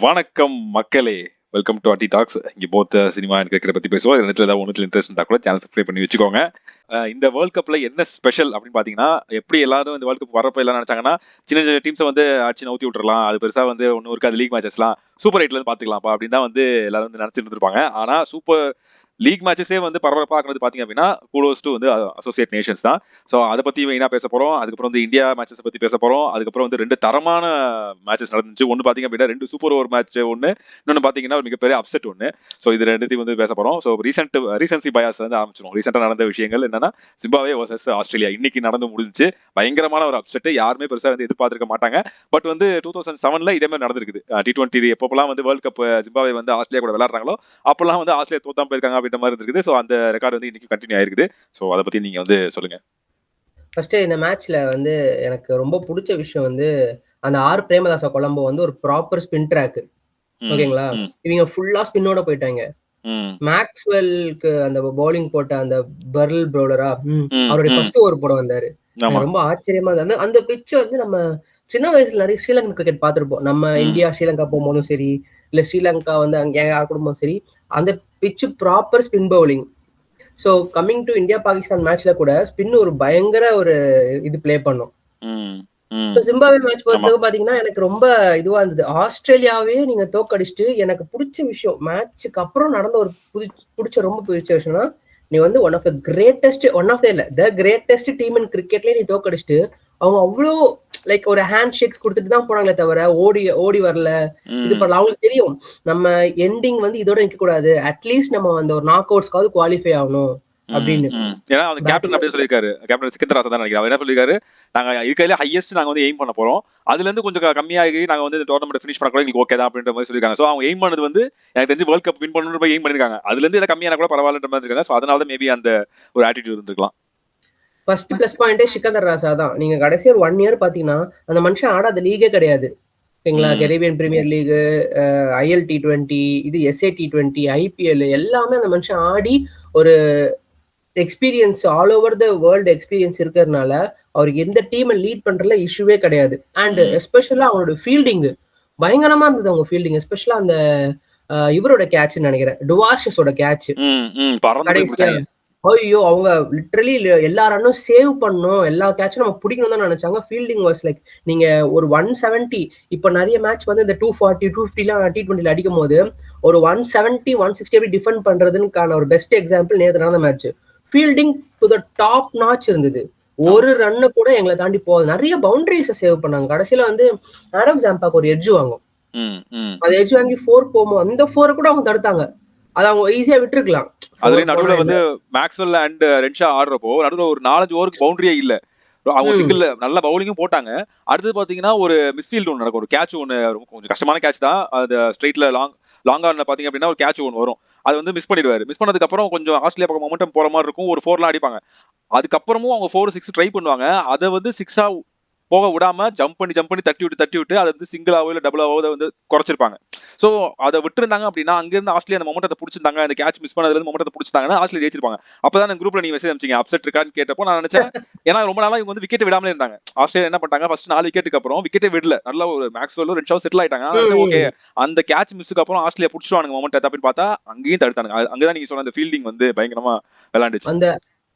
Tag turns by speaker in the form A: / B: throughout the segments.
A: வணக்கம் மக்களே, welcome to அட்டி டாக்ஸ். இங்க போத்த சினிமா அண்ட் கிரிக்கெட் பத்தி பேசுவோம். இந்த இடத்துல ஏதாவது ஒன்றுல இன்ட்ரெஸ்ட் இருந்தா கூட சேனல் சப்ஸ்கிரைப் பண்ணி வச்சுக்கோங்க. இந்த வேர்ல்ட் கப்ல என்ன ஸ்பெஷல் அப்படின்னு பாத்தீங்கன்னா, எப்படி எல்லாரும் இந்த வேர்ல்ட் கப் வரப்ப எல்லாம் நினைச்சாங்கன்னா சின்ன சின்ன டீம்ஸை வந்து அடிச்சு நவுத்தி விட்டுறலாம், அது பெருசா வந்து ஒன்னும் இருக்காது, லீக் மேட்சஸ்லாம் சூப்பர் 8ல இருந்து பாத்துக்கலாம்ப்பா அப்படின்னு தான் வந்து எல்லாரும் வந்து நினைச்சிட்டு இருந்திருப்பாங்க. ஆனா சூப்பர் லீக் மேட்சஸே வந்து பரபரப்பா ஆக்குறது பாத்தீங்க அப்படின்னா கூலோஸ் டு வந்து அசோசியேட் நேஷன்ஸ் தான். ஸோ அதை பத்தி மெயினா பேச போறோம். அதுக்கப்புறம் வந்து இந்தியா மேட்சஸ் பத்தி பேச போறோம். அதுக்கப்புறம் வந்து 2 தரமான மேட்சஸ் நடந்துச்சு. ஒன்னு பாத்தீங்க அப்படின்னா 2 சூப்பர் ஓவர் மேட்ச் ஒன்னு, இன்னொன்னு பாத்தீங்கன்னா ஒரு மிகப்பெரிய அப்செட் ஒன்னு. ஸோ இது ரெண்டுத்தையும் வந்து பேச போறோம். ஸோ ரீசன்சி பயாஸ் வந்து ஆரம்பிச்சிடும். ரீசெண்டா நடந்த விஷயங்கள் என்னன்னா, ஜிம்பாப்வே வர்சஸ் ஆஸ்திரேலியா இன்னைக்கு நடந்து முடிஞ்சு. பயங்கரமான ஒரு அப்செட், யாருமே பெருசா வந்து எதிர்பார்த்திருக்க மாட்டாங்க. பட் வந்து 2007ல இதே மாதிரி நடந்திருக்குது. T20 எப்பப்பெல்லாம் வந்து வேர்ல்ட் கப் ஜிம்பாப்வே வந்து ஆஸ்திரேலியா கூட விளையாடுறாங்களோ அப்பெல்லாம் வந்து ஆஸ்திரேலியா தோத்தாம போயிருக்காங்க அப்படின்ற மாதிரி இருக்குது. ஸோ அந்த ரெக்கார்டு வந்து இன்னைக்கு கண்டினியூ ஆயிருக்குது. ஸோ அதை பத்தி நீங்க வந்து சொல்லுங்க.
B: ஃபர்ஸ்ட் இந்த மேட்ச்ல வந்து எனக்கு ரொம்ப பிடிச்ச விஷயம் வந்து அந்த ஆர் பிரேமதாச கொலம்போ வந்து ஒரு ப்ராப்பர் ஸ்பின் ட்ராக். ஓகேங்களா, இவங்க ஃபுல்லா ஸ்பின்னோட போயிட்டாங்க. மேக்ஸ்வெல்க்கு அந்த பவுலிங் போட்ட அந்த பர்ல் பவுலரா அவருடைய ஃபர்ஸ்ட் ஓவர் போட வந்தாரு. ரொம்ப ஆச்சரியமா இருந்தது. அந்த பிட்ச் வந்து நம்ம சின்ன வயசுல நிறைய ஸ்ரீலங்கன் கிரிக்கெட் பார்த்திருப்போம். நம்ம இந்தியா ஸ்ரீலங்கா போகும்போதும் சரி, இல்ல ஸ்ரீலங்கா வந்து அங்கே யார் குடும்பம் சரி, அந்த pitch proper spin bowling. So coming to India Pakistan மேட்ச்ல கூட ஸ்பின் ஒரு பயங்கர ஒரு இது பிளே பண்ணும். ஸோ ஜிம்பாப்வே மேட்ச் பொறுத்தவரைக்கும் பாத்தீங்கன்னா எனக்கு ரொம்ப இதுவா இருந்தது. ஆஸ்திரேலியாவே நீங்க தோக்கடிச்சிட்டு, எனக்கு பிடிச்ச விஷயம் மேட்சுக்கு அப்புறம் நடந்த ஒரு ரொம்ப பிடிச்ச விஷயம்னா, நீ வந்து one of the greatest team in கிரிக்கெட்லயே நீ தோக்கடிச்சிட்டு, அவங்க அவ்வளோ லைக் ஒரு ஹேண்ட் ஷேக்ஸ் கொடுத்துட்டு தான் போனாங்களே தவிர ஓடி வரல, இது பண்ணல. அவங்களுக்கு தெரியும் நம்ம எண்டிங் வந்து இதோட நிக்க கூடாது, அட்லீஸ்ட் நம்ம அந்த ஒரு நாக் அவுட்ஸ்க்காவது குவாலிஃபை ஆகணும் அப்படின்னு.
A: ஏன்னா அந்த கேப்டன் அப்படியே சொல்லியிருக்காரு. கேப்டன் சிக்கந்தராசா தான் நினைக்கிறேன். அவர் என்ன சொல்லியிருக்காரு, நாங்க இருக்கிறதுல ஹையஸ்ட் நாங்க வந்து எய்ம் பண்ண போறோம், அதுல இருந்து கொஞ்சம் கம்மியாகி நாங்க வந்து இந்த டோர்னமெண்ட் ஃபினிஷ் பண்ண கூட எங்களுக்கு ஓகே தான் அப்படின்ற மாதிரி சொல்லியிருக்காங்க. ஸோ அவங்க எய்ம் பண்ணது வந்து எனக்கு தெரிஞ்சு வேர்ல்ட் கப் வின் பண்ணணும்னு போய் எய்ம் பண்ணிருக்காங்க. அதுல இருந்து இதை கம்மியான கூட பரவாயில்லன்ற மாதிரி இருக்காங்க. ஸோ அதனால தான் மேபி அந்த ஒரு ஆட்டிடியூட் இருந்திருக்கலாம்.
B: ஃபர்ஸ்ட் பிளஸ் பாயிண்டே சிக்கந்தர் ராசா தான். நீங்க கடைசி ஒரு 1 இயர் பாத்தீங்கன்னா அந்த மனுஷன் ஆடாத லீகே கிடையாது. ஓகேங்களா, Caribbean premier league, IL T20, இது SA T20, IPL எல்லாமே அந்த மனுஷன் ஆடி ஒரு experience, all over the world experience இருக்கிறதுனால அவருக்கு எந்த டீமை லீட் பண்றதுல இஷ்யூவே கிடையாது. அண்ட் எஸ்பெஷலா அவங்களோட ஃபீல்டிங் பயங்கரமா இருந்தது. அவங்க ஃபீல்டிங் எஸ்பெஷலா அந்த இவரோட கேட்ச் நினைக்கிறேன், டுவார்ஷஸோட கேட்ச் கடைசியா, ஐயோ அவங்க லிட்டரலி எல்லா ரன்னும் சேவ் பண்ணும், எல்லா கேட்சும் நம்ம பிடிக்கணும் தான் நினைச்சாங்க. ஃபீல்டிங் வாஸ் லைக் நீங்க ஒரு 170, இப்ப நிறைய மேட்ச் வந்து இந்த 240 250 T20 அடிக்கும் போது ஒரு 170 160 எப்படி டிஃபெண்ட் பண்றதுன்னு ஒரு பெஸ்ட் எக்ஸாம்பிள் நேற்று நடந்த match. Fielding to the top notch இருந்தது. ஒரு ரன்னு கூட எங்களை தாண்டி போகுது. நிறைய பவுண்டரிஸை சேவ் பண்ணாங்க. கடைசியில வந்து ஆடம் ஜாம்பாக்கு ஒரு எட்ஜ் வாங்கும், அது எட்ஜ் வாங்கி 4 போகும். அந்த 4 கூட அவங்க தடுத்தாங்க. அது அவங்க ஈஸியா விட்டுருக்கலாம்.
A: அதுல நடுவுல வந்து மேக்ஸ்வெல் அண்ட் ரென்ஷா ஆடுறப்போ நடுவுல ஒரு 4-5 ஓவருக்கு பவுண்டரியே இல்ல. அவங்க சிங்கிள் நல்ல பவுலிங்கும் போட்டாங்க. அடுத்தது பாத்தீங்கன்னா ஒரு மிஸ்ஃபீல்டு ஒன்று நடக்கும், ஒரு கேட்ச் ஒன்று, கொஞ்சம் கஷ்டமான கேட்ச் தான் அது. ஸ்ட்ரெயிட்ல லாங் ஆன்ல பாத்தீங்க அப்படின்னா ஒரு கேட்ச் ஒன்று வரும், அது வந்து மிஸ் பண்ணிடுவாரு. மிஸ் பண்ணதுக்கு அப்புறம் கொஞ்சம் ஆஸ்திரேலியா பக்கம் மொமெண்டம் போற மாதிரி இருக்கும், ஒரு 4 அடிப்பாங்க. அதுக்கப்புறமும் அவங்க 4-6 ட்ரை பண்ணுவாங்க. அதை வந்து 6-ஆ போக விடாம ஜம்ப் பண்ணி தட்டி விட்டு அதை வந்து சிங்கிளாவோ இல்ல டபுளாவோ வந்து குறைச்சிருப்பாங்க. ஸோ அதை விட்டுருந்தாங்க அப்படின்னா அங்கிருந்து ஆஸ்திரேலியா அந்த மொமெண்டத்தை பிடிச்சிருந்தாங்க, அந்த கேட்ச் மிஸ் பண்ணதுல இருந்து மொமெண்டத்தை பிடிச்சிட்டாங்கன்னா ஆஸ்திரேலியா ஜெயிச்சிருப்பாங்க. அப்பதான் அந்த குரூப்ல நீங்க மெசேஜ் அனுப்பிச்சீங்க அப்செட் இருக்கான்னு கேட்டப்போ நான் நினைச்சேன், ஏன்னா ரொம்ப நாளா இவங்க வந்து விக்கெட் விடாமலே இருந்தாங்க. ஆஸ்திரேலியா என்ன பண்ணாங்க, ஃபர்ஸ்ட் 4 விக்கெட்டுக்கு அப்புறம் விக்கெட்டே விடல, நல்ல ஒரு மேக்ஸ்வெல் ரென்ஷாவும் செட்டில் ஆயிட்டாங்க. ஓகே அந்த கேட்ச் மிஸ்ஸுக்கு அப்புறம் ஆஸ்திரேலியா பிடிச்சிருவாங்க மொமெண்ட் அப்படின்னு பார்த்தா அங்கேயும் தடுத்தாங்க. அங்கதான் நீங்க சொன்ன அந்த ஃபீல்டிங் வந்து பயங்கரமா விளையாண்டுச்சு.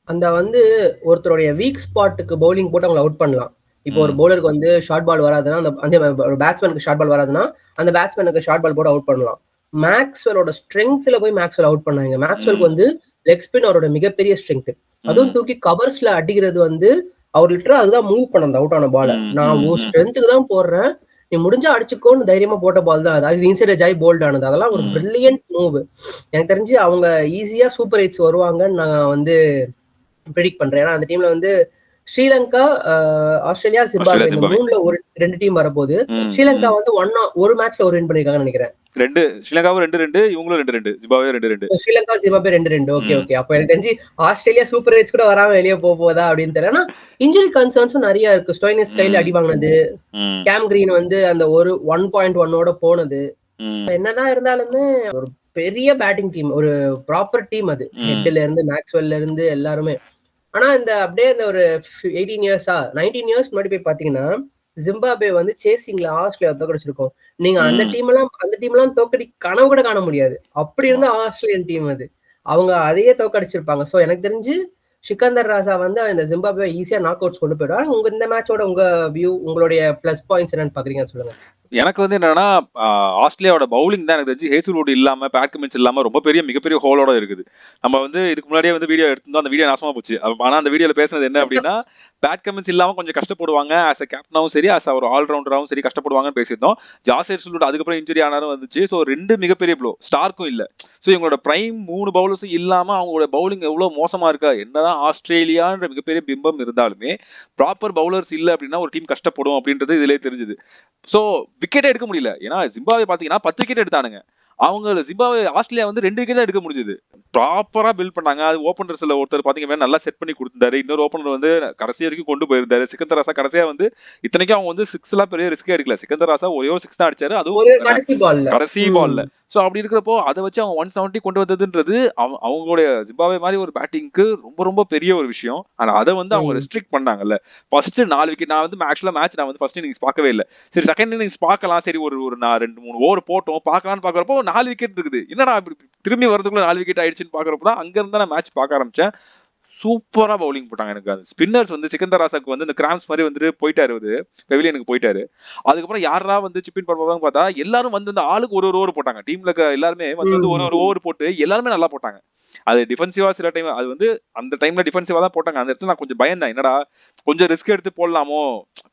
B: அந்த வந்து ஒருத்தருடைய வீக் ஸ்பாட்டுக்கு பவுலிங் போட்டு அவங்களை அவுட் பண்ணலாம். இப்போ ஒரு பவுலருக்கு வந்து ஷார்ட் பால் வராதுன்னா, அந்த பேட்ஸ்மேனுக்கு ஷார்ட் பால் வராதுன்னா அந்த பேட்ஸ்மேனுக்கு ஷார்ட் பால் போட்டு அவுட் பண்ணலாம். மேக்ஸ்வெலோட ஸ்ட்ரென்த்ல போய் மேக்ஸ்வெல் அவுட் பண்ணாங்க. மேக்ஸ்வெலுக்கு வந்து லெக் ஸ்பின் அவரோட மிகப்பெரிய ஸ்ட்ரென்த். அதுவும் தூக்கி கவர்ஸ்ல அடிக்கிறது வந்து அவர் லிட்டரா அதுதான் மூவ் பண்ண அவுட் ஆன பால. நான் ஒரு ஸ்ட்ரென்த்துக்கு தான் போடுறேன், நீ முடிஞ்சா அடிச்சுக்கோன்னு தைரியமா போட்ட பால் தான் அது. இன்சைட் எட்ஜ் ஆகி போல்ட் ஆனது. அதெல்லாம் ஒரு பிரில்லியன்ட் மூவ். எனக்கு தெரிஞ்சு அவங்க ஈஸியா சூப்பர் 8 வருவாங்கன்னு நான் வந்து ப்ரெடிக்ட் பண்றேன். ஏன்னா அந்த டீம்ல வந்து ஸ்ரீலங்கா, ஆஸ்திரேலியா, ஜிம்பாப்வே இந்த 3ல ஒரு 2 டீம் வரப்போகுது. ஸ்ரீலங்கா வந்து ஒரு மேட்ச்ல ஒரு வின் பண்ணிருக்காங்கன்னு நினைக்கிறேன்.
A: ஸ்ரீலங்காவும் 2-2, இவங்களும் 2-2, Zimbabwe 2-2.
B: Sri Lanka Zimbabwe 2-2. Okay okay. அப்ப எனக்கு தெரிஞ்சு ஆஸ்திரேலியா சூப்பர் 8 கூட வராம வெளியே போதா அப்படின்னு தெரியல. ஆனா இன்ஜுரி கன்சர்ன்ஸும் நிறைய இருக்கு. ஸ்டோய்னிஸ் கையில அடி வாங்கினது, கேம் கிரீன் வந்து அந்த ஒரு 1.1 போனது, என்னதான் இருந்தாலுமே ஒரு பெரிய பேட்டிங் டீம், ஒரு ப்ராப்பர் டீம் அது. ஹெட்ல இருந்து மேக்ஸ்வெல்ல இருந்து எல்லாருமே. ஆனா இந்த அப்படியே இந்த ஒரு 18 இயர்ஸா 19 இயர்ஸ் முன்னாடி போய் பாத்தீங்கன்னா ஜிம்பாப்வே வந்து சேசிங்ல ஆஸ்திரேலியா தோக்கடிச்சிருக்கோம். நீங்க அந்த டீம்லாம் தோக்கடி கனவு கூட காண முடியாது. அப்படி இருந்த ஆஸ்திரேலியன் டீம் அது. அவங்க அதையே தோக்கடிச்சிருப்பாங்க. சோ எனக்கு தெரிஞ்சு சிக்கந்தர் ராஜா வந்து இந்த ஜிம்பாப்வே ஈஸியா நாக் அவுட்ஸ் கொண்டு போயிடுவார். இந்த மேட்சோட உங்க வியூ, உங்களுடைய பிளஸ் பாயிண்ட்ஸ் என்னன்னு பாக்குறீங்க சொல்லுங்க.
A: எனக்கு வந்து என்னன்னா ஆஸ்திரேலியாவோட பவுலிங் தான் எனக்கு தெரிஞ்சு ஹேசல்வுட் இல்லாம பேட் கமின்ஸ் இல்லாம ரொம்ப மிகப்பெரிய ஹோலோட இருக்குது. நம்ம வந்து இதுக்கு முன்னாடியே வந்து வீடியோ எடுத்திருந்தோம், அந்த வீடியோ நாசமா போச்சு. ஆனா அந்த வீடியோல பேசுனது என்ன அப்படின்னா பேட் கமின்ஸ் இல்லாம கொஞ்சம் கஷ்டப்படுவாங்க, ஆஸ் அ கேப்டனாவும் சரி ஆஸ் ஒரு ஆல்ரவுண்டராகவும் சரி கஷ்டப்படுவாங்கன்னு பேசியிருந்தோம். ஜாஸ் ஹேசல்வுட் அதுக்கப்புறம் இன்ஜுரி ஆனாலும் வந்துச்சு. ஸோ 2 மிகப்பெரிய ப்ளோ, ஸ்டார்க்கும் இல்ல. ஸோ இவங்களோட பிரைம் 3 பவுலர்ஸும் இல்லாம அவங்களோட பவுலிங் எவ்வளவு மோசமா இருக்கா, என்னதான் ஆஸ்திரேலியான்ற மிகப்பெரிய பிம்பம் இருந்தாலுமே ப்ராப்பர் பவுலர்ஸ் இல்ல அப்படின்னா ஒரு டீம் கஷ்டப்படும் அப்படின்றது இதுலயே தெரிஞ்சுது. சோ விக்கெட்டே எடுக்க முடியல. ஏன்னா ஜிம்பாப்வே பாத்தீங்கன்னா 10 விக்கெட் எடுத்தானுங்க. அவங்க ஜிம்பாப்வே ஆஸ்திரேலியா வந்து 2 விக்கெட் தான் எடுக்க முடிஞ்சது. ப்ராப்பரா பில்ட் பண்ணாங்க. அது ஓபனர்ஸ்ல ஒருத்தர் பாத்தீங்கன்னா நல்லா செட் பண்ணி கொடுத்தாரு. இன்னொரு ஓபனர் வந்து கடைசி வரைக்கும் கொண்டு போயிருந்தாரு. சிக்கந்தர் ராசா கடைசியா வந்து இத்தனைக்கும் அவங்க வந்து 6 எல்லாம் பெரிய ரிஸ்கே எடுக்கல. சிக்கந்தர் ராசா ஒரே ஒரு 6 தான் அடிச்சாரு, அதுவும் கடைசி பால்ல. சோ அப்படி இருக்கிறப்போ அதை வச்சு அவங்க 170 கொண்டு வந்ததுன்றது அவங்களுடைய ஜிம்பாப்வே மாதிரி ஒரு பேட்டிங்க்கு ரொம்ப பெரிய ஒரு விஷயம். ஆனா அதை வந்து அவங்க ரெஸ்ட்ரிக்ட் பண்ணாங்கல்ல. ஃபர்ஸ்ட் 4 விக்கெட் நான் வந்து ஆக்சுவலா மேட்ச் நான் வந்து ஃபர்ஸ்ட் இன்னிங்ஸ் பார்க்கவே இல்லை. சரி செகண்ட் இன்னிங்ஸ் பார்க்கலாம், சரி ஒரு நான் 2-3 ஓவர் போட்டோம் பார்க்கலாம்னு பாக்குறப்போ 4 விக்கெட் இருக்குது. என்னடா திரும்பி வரதுக்குள்ள 4 விக்கெட் ஆயிடுச்சுன்னு பாக்குறப்போ தான் அங்க இருந்தா நான் மேட்ச் பார்க்க ஆரம்பிச்சேன். சூப்பரா பவுலிங் போட்டாங்க. எனக்கு அது ஸ்பின்னர்ஸ் வந்து சிக்கந்தர் ராசாக்கு வந்து இந்த கிராம்ஸ் மாதிரி வந்து போயிட்டாரு, பெவிலியனுக்கு போயிட்டாரு. அதுக்கப்புறம் யாரா வந்து சிப்பின் பண்ணுவாங்க பார்த்தா எல்லாரும் வந்து இந்த ஆளுக்கு ஒரு ஓவர் போட்டாங்க. டீம்ல எல்லாருமே வந்து ஒரு ஓவர் போட்டு எல்லாருமே நல்லா போட்டாங்க. அது டிஃபென்சிவா சில டைம் அது வந்து அந்த டைம்ல டிஃபென்சிவா தான் போட்டாங்க. அந்த இடத்துல நான் கொஞ்சம் பயந்தேன், என்னடா கொஞ்சம் ரிஸ்க் எடுத்து போடலாமோ,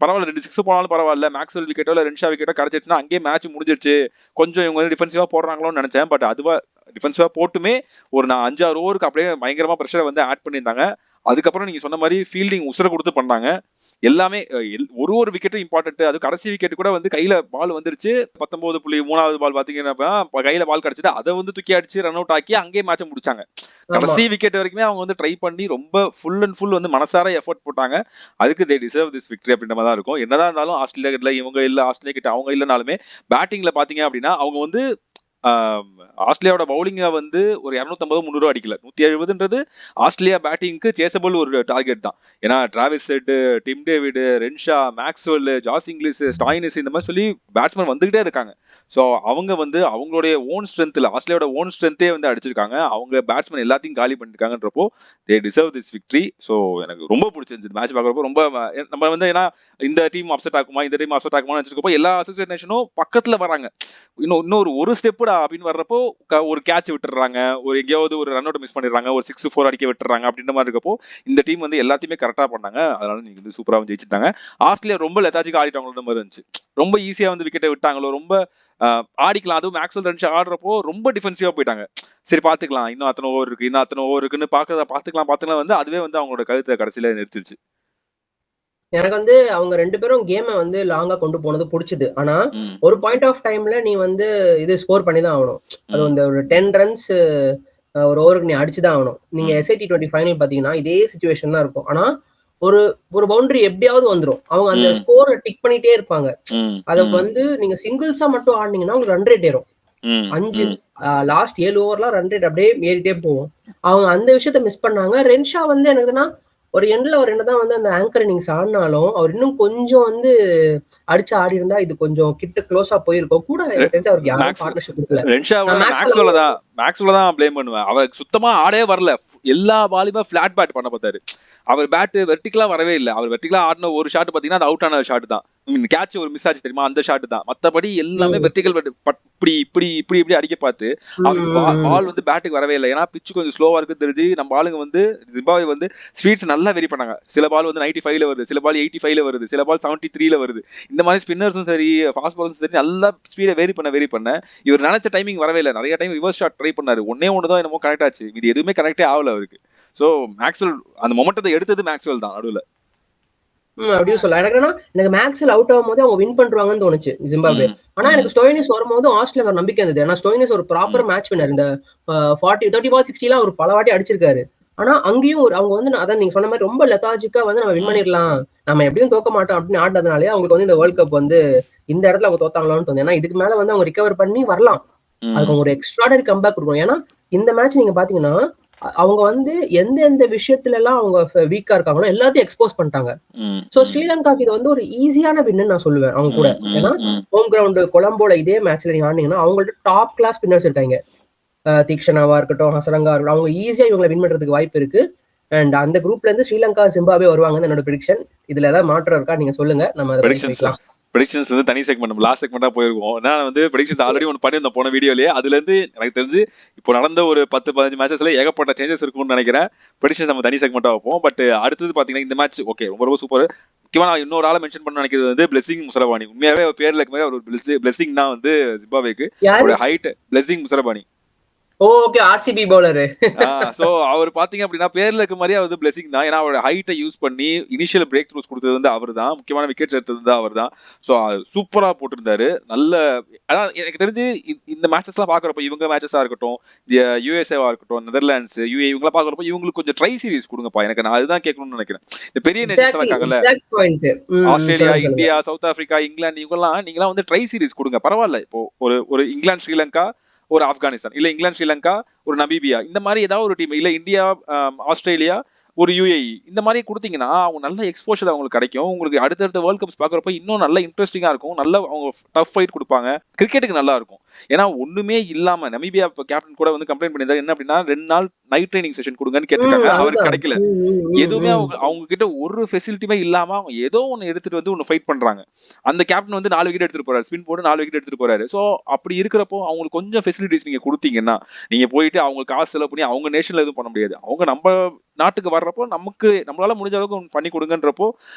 A: பரவாயில்ல 2 6 போனாலும் பரவாயில்ல, மேக்ஸ்வெல் விக்கெட்டோ இல்ல ரென்ஷா விக்கெட்டோ கிடைச்சிருச்சுன்னா அங்கேயே மேட்ச் முடிஞ்சிருச்சு, கொஞ்சம் இவங்க வந்து டிஃபென்சிவா போடுறாங்களோன்னு நினைச்சேன். பட் அதுவா டிஃபென்சிவா போட்டுமே ஒரு 5-6 ஓவருக்கு அப்படியே பயங்கரமா பிரஷரை வந்து ஆட் பண்ணியிருந்தாங்க. அதுக்கப்புறம் நீங்க சொன்ன மாதிரி ஃபீல்டிங் உசுர கொடுத்து பண்ணாங்க. எல்லாமே ஒரு விக்கெட்டும் இம்பார்ட்டன்ட். அது கடைசி விக்கெட் கூட வந்து கையில பால் வந்துருச்சு. 19.3வது பால் பாத்தீங்கன்னா கையில பால் கிடைச்சது, அதை வந்து தூக்கி அடிச்சு ரன் அவுட் ஆக்கி அங்கேயே மேட்சை முடிச்சாங்க. கடைசி விக்கெட் வரைக்குமே அவங்க வந்து ட்ரை பண்ணி ரொம்ப ஃபுல் அண்ட் ஃபுல் வந்து மனசார எஃபர்ட் போட்டாங்க. அதுக்கு தே டிசர்வ் திஸ் விக்டரி அப்படின்ற மாதிரி தான் இருக்கும். என்னதான் இருந்தாலும் ஆஸ்திரேலியா கிட்ட இவங்க இல்ல, ஆஸ்திரேலியா கிட்ட அவங்க இல்லைனாலுமே பேட்டிங்ல பாத்தீங்க அப்படின்னா அவங்க வந்து ஆஸ்திரேலியாவோட பவுலிங்க வந்து ஒரு 250-300 அடிக்கல. 170ன்றது ஆஸ்திரேலியா பேட்டிங்க்கு சேசபிள் ஒரு டார்கெட் தான். ஏன்னா Travis head, Tim David, Renshaw, Maxwell, Josh Inglis, Stoinis இந்த மாதிரி சொல்லி பேட்ஸ்மேன் வந்துகிட்டே இருக்காங்க. ஸோ அவங்க வந்து அவங்களுடைய ஓன் ஸ்ட்ரென்த்ல ஆஸ்திரேலியாவோட ஓன் ஸ்ட்ரென்த்தே வந்து அடிச்சிருக்காங்க. அவங்க பேட்ஸ்மேன் எல்லாத்தையும் காலி பண்ணிருக்காங்கன்றப்போ they deserve this victory. So எனக்கு ரொம்ப பிடிச்சிருந்துச்சு மேட்ச் பார்க்குறப்போ. ரொம்ப நம்ம வந்து ஏன்னா இந்த டீம் அப்செட் ஆகுமா இந்த டீம் அப்செட் ஆகுமான்னு வச்சிருக்கப்போ எல்லா அசோசியேஷனும் பக்கத்துல வராங்க. இன்னொரு ஒரு ஸ்டெப் அப்படின்னு வர்றப்போ ஒரு கேட்ச் விட்டுறாங்க, ஒரு எங்கேயாவது ஒரு ரன் அவுட் மிஸ் பண்ணிடுறாங்க, ஒரு 6-4 அடிக்க விட்டுறாங்க அப்படின்ற மாதிரி இருக்கப்போ இந்த டீம் வந்து எல்லாத்தையுமே கரெக்டா பண்ணாங்க. அதனால நீங்க வந்து சூப்பரா ஜெயிச்சிட்டாங்க. ஆஸ்திரேலியா ரொம்ப லெத்தாஜிக்கா ஆடிட்டாங்களோ மாதிரி இருந்துச்சு. ரொம்ப ஈஸியா வந்து விக்கெட்டை விட்டாங்களோ, ரொம்ப ஆடிக்கலாம். அதுவும் மேக்ஸ்வெல் ரன்ஷா ஆடுறப்போ ரொம்ப டிஃபென்சிவா போயிட்டாங்க. சரி பாத்துக்கலாம், இன்னும் அத்தனை ஓவர் இருக்குன்னு பாத்துக்கலாம் வந்து அதுவே வந்து அவங்களோட கருத்தை கடைசியில நிறுத்திடுச்சு.
B: எனக்கு வந்து அவங்க 2 பேரும் கேமை வந்து லாங்கா கொண்டு போனது பிடிச்சது. ஆனா ஒரு பாயிண்ட் ஆஃப் டைம்ல நீ வந்து இது ஸ்கோர் பண்ணி தான் ஆகணும். அது வந்து ஒரு 10 ரன்ஸ் ஒரு ஓவருக்கு நீ அடிச்சுதான் ஆகணும். நீங்க SIT20 ஃபைனல் பாத்தீங்கன்னா இதே சிச்சுவேஷன் தான் இருக்கும். ஆனா ஒரு பவுண்டரி எப்படியாவது வந்துடும். அவங்க அந்த ஸ்கோரை டிக் பண்ணிட்டே இருப்பாங்க. அதை வந்து நீங்க சிங்கிள்ஸா மட்டும் ஆடினீங்கன்னா உங்களுக்கு ரன் ரேட் ஏறும். 5 லாஸ்ட் 7 ஓவர்லாம் ரன் ரேட் அப்படியே ஏறிட்டே போகும். அவங்க அந்த விஷயத்த மிஸ் பண்ணாங்க. ரென்ஷா வந்து எனக்குன்னா ஒரு என்னதான் வந்து அந்த ஆங்கர் இன்னிங்ஸ் ஆடினாலும் அவர் இன்னும் கொஞ்சம் வந்து அடிச்சு ஆடி இருந்தா இது கொஞ்சம் கிட்ட க்ளோஸா போயிருக்கும் கூட. எனக்கு தெரிஞ்சு அவருக்கு யாரும் பார்ட்னர்ஷிப் இல்ல.
A: மேக்ஸ்வெல் தான் ப்ளேம் பண்ணுவேன். அவருக்கு சுத்தமா ஆடே வரல. எல்லா பாலுமே பிளாட் பேட் பண்ண பார்த்தாரு. அவர் பேட் வெர்டிகலா வரவே இல்லை. அவர் வெர்டிகலா ஆடின ஒரு ஷாட் பாத்தீங்கன்னா அது அவுட் ஆன ஷாட் தான். கேட்ச் ஒரு மிஸ் ஆச்சு தெரியுமா, அந்த ஷாட் தான். மத்தபடி எல்லாமே வெர்டிகல் இப்படி அடிக்க பார்த்து பால் வந்து பேட்டுக்கு வரவே இல்லை. ஏன்னா பிச்சு கொஞ்சம் ஸ்லோவா இருக்கு தெரிஞ்சு நம்ம ஆளுங்க வந்து ஜிம்பாப்வே வந்து ஸ்பீட்ஸ் நல்லா வெரி பண்ணாங்க. சில பால் வந்து 95ல வருது, சில பால் 85ல வருது, சில பால் 73ல வருது. இந்த மாதிரி ஸ்பின்னர்ஸும் சரி ஃபாஸ்ட் பாலர்ஸும் சரி நல்லா ஸ்பீடை வெரி பண்ண இவர் நினைச்ச டைமிங் வரவே இல்லை. நிறைய டைம் ரிவர்ஸ் ஷாட் ட்ரை பண்ணாரு. ஒன்று தான் என்னமோ கனெக்ட் ஆச்சு, இது எதுவுமே கனெக்டே ஆகல அவருக்கு. சோ மேக்ஸ்வெல் அந்த மொமெண்டத்தை எடுத்தது மேக்ஸ்வெல் தான் நடுவுல.
B: அப்படியே சொல்லலாம். எனக்கு மேக்ஸ்வெல் அவுட் ஆகும் போது அவங்க வின் பண்றாங்கன்னு தோணுச்சு ஜிம்பாப்வே. ஆனா எனக்கு ஸ்டோயினிஸ் வரும்போது ஆஸ்திரேலியா நம்பிக்கை இருந்தது. ஏன்னா ஸ்டோயினிஸ் ஒரு ப்ராப்பர் மேட்ச் வின்னர். இந்த 30 பால் 60 ஒரு பல வாட்டி அடிச்சிருக்காரு. ஆனா அங்கேயும் அவங்க வந்து அதான் நீங்க சொன்ன மாதிரி ரொம்ப லெத்தாஜிக்கா வந்து நம்ம வின் பண்ணிடலாம், நம்ம எப்படியும் தோக்க மாட்டோம் அப்படின்னு ஆடினதுனாலே அவங்களுக்கு வந்து இந்த வேர்ல்ட் கப் வந்து இந்த இடத்துல அவங்க தோத்தாங்களான்னு தோணுது. ஏன்னா இதுக்கு மேல வந்து அவங்க ரிகவர் பண்ணி வரலாம். அதுக்கு அவங்க ஒரு எக்ஸ்ட்ராடனரி கம்பேக் கொடுக்கணும். ஏன்னா இந்த மேட்ச் நீங்க பாத்தீங்கன்னா அவங்க வந்து எந்தெந்த விஷயத்துல எல்லாம் அவங்க வீக்கா இருக்காங்களோ எல்லாத்தையும் எக்ஸ்போஸ் பண்ணிட்டாங்க. சோ ஸ்ரீலங்காக்கு இது வந்து ஒரு ஈஸியான வின்னு நான் சொல்லுவேன் அவங்க கூட. ஏன்னா ஹோம் கிரவுண்ட் கொலம்போல இதே மேட்ச்ல நீங்க ஆனீங்கன்னா அவங்கள்ட்ட டாப் கிளாஸ் ஸ்பின்னர்ஸ் இருக்காங்க. தீக்ஷனாவா இருக்கட்டும், ஹசரங்கா இருக்கட்டும், அவங்க ஈஸியா இவங்களை வின் பண்றதுக்கு வாய்ப்பு இருக்கு. அண்ட் அந்த குரூப்ல இருந்து ஸ்ரீலங்கா ஜிம்பாப்வே வருவாங்கன்னு என்னோட ப்ரெடிக்ஷன். இதுல ஏதாவது மாற்றம் இருக்கா நீங்க சொல்லுங்க, நம்ம அதை பண்ணிக்கலாம்.
A: ப்ரெடிக்ஷன்ஸ் வந்து தனி செக்மெண்ட், லாஸ்ட் செக்மெண்டா போயிருக்கோம். நான் வந்து ப்ரெடிக்ஷன்ஸ் ஆல்ரெடி ஒன்று பண்ணியிருந்தேன் போன வீடியோலயே. அதுல இருந்து எனக்கு தெரிஞ்சு இப்போ நடந்த ஒரு 10-15 மேட்சஸ்ல ஏகப்பட்ட சேஞ்சஸ் இருக்கும்னு நினைக்கிறேன். ப்ரெடிக்ஷன்ஸ் நம்ம தனி செக்மெண்டா வைப்போம். பட் அடுத்தது பாத்தீங்கன்னா இந்த மேட்ச் ஓகே ரொம்ப ரொம்ப சூப்பர். முக்கியமா நான் இன்னொரு ஆளை மென்ஷன் பண்ண நினைக்கிறது வந்து பிளெஸிங் முசரபானி. உண்மையாவே பேர்ல இருக்குமே ஒரு பிளெஸிங் தான் வந்து ஜிம்பாப்வேக்கு. அவரோட height Blessing Muzarabani.
B: Okay, RCB bowler.
A: So அவர் பாத்தீங்க அப்படின்னா பேர்ல இருக்க மாதிரி அவர் பிளெஸிங் தான். ஏன்னா அவரோட ஹைட்டை யூஸ் பண்ணி இனிஷியல் பிரேக் த்ரூஸ் கொடுத்தது வந்து அவர் தான். முக்கியமான விக்கெட்ஸ் எடுத்தது வந்து அவர் தான். ஸோ சூப்பரா போட்டிருந்தாரு. நல்ல அதான் எனக்கு தெரிஞ்சு இந்த மேட்சஸ் எல்லாம் பாக்குறப்ப இவங்க மேட்சஸா இருக்கட்டும், யுஎஸ்ஏவா இருக்கட்டும், நெதர்லாண்ட்ஸ், யூஏ இவங்கெல்லாம் பாக்குறப்ப இவங்களுக்கு கொஞ்சம் ட்ரை சீரிஸ் கொடுங்கப்பா. எனக்கு நான் அதுதான் கேட்கணும்னு நினைக்கிறேன். இந்த பெரிய நேஷன்ஸ் இருக்காங்கல்ல, Australia, India, South Africa, England, இவங்கெல்லாம் நீங்களாம் வந்து ட்ரை சீரிஸ் கொடுங்க பரவாயில்ல. இப்போ ஒரு இங்கிலாந்து ஸ்ரீலங்கா, ஒரு ஆப்கானிஸ்தான், இல்ல இங்கிலாந்து ஸ்ரீலங்கா, ஒரு நமீபியா, இந்த மாதிரி ஏதாவது ஒரு டீம், இல்ல இந்தியா, ஆஸ்திரேலியா, ஒரு யுஏஇ, இந்த மாதிரி கொடுத்தீங்கன்னா அவங்க நல்ல எக்ஸ்போஷர் அவங்களுக்கு கிடைக்கும். உங்களுக்கு அடுத்தடுத்த வேர்ல்ட் கப்ஸ் பாக்குறப்ப இன்னும் நல்ல இன்ட்ரெஸ்டிங்கா இருக்கும். நல்ல அவங்க டஃப் ஃபைட் கொடுப்பாங்க. கிரிக்கெட்டுக்கு நல்லா இருக்கும். ஏன்னா ஒண்ணுமே இல்லாம நமீபியா கேப்டன் கூட வந்து கம்ப்ளைண்ட் பண்ணியிருந்தாரு. என்ன அப்படின்னா 2 நாள் நைட் ட்ரைனிங் செஷன் கொடுங்கன்னு கேட்டிருக்காங்க. அவருக்கு கிடைக்கல. எதுவுமே அவங்க கிட்ட ஒரு ஃபெசிலிட்டியுமே இல்லாம அவங்க ஏதோ ஒன்னு எடுத்துட்டு வந்து ஒன்னு ஃபைட் பண்றாங்க. அந்த கேப்டன் வந்து 4 விக்கெட் எடுத்துட்டு போறாரு, ஸ்பின் போட்டு 4 விக்கெட் எடுத்துட்டு போறாரு. சோ அப்படி இருக்கிறப்போ அவங்களுக்கு கொஞ்சம் ஃபெசிலிட்டிஸ் நீங்க கொடுத்தீங்கன்னா, நீங்க போயிட்டு அவங்களுக்கு காசு செலவு பண்ணி அவங்க நேஷன்ல எதுவும் பண்ண முடியாது. அவங்க நம்ம நாட்டுக்கு வர்றப்போ நம்மளால முடிஞ்ச அளவுக்கு பண்ணி கொடுங்கன்றப்போ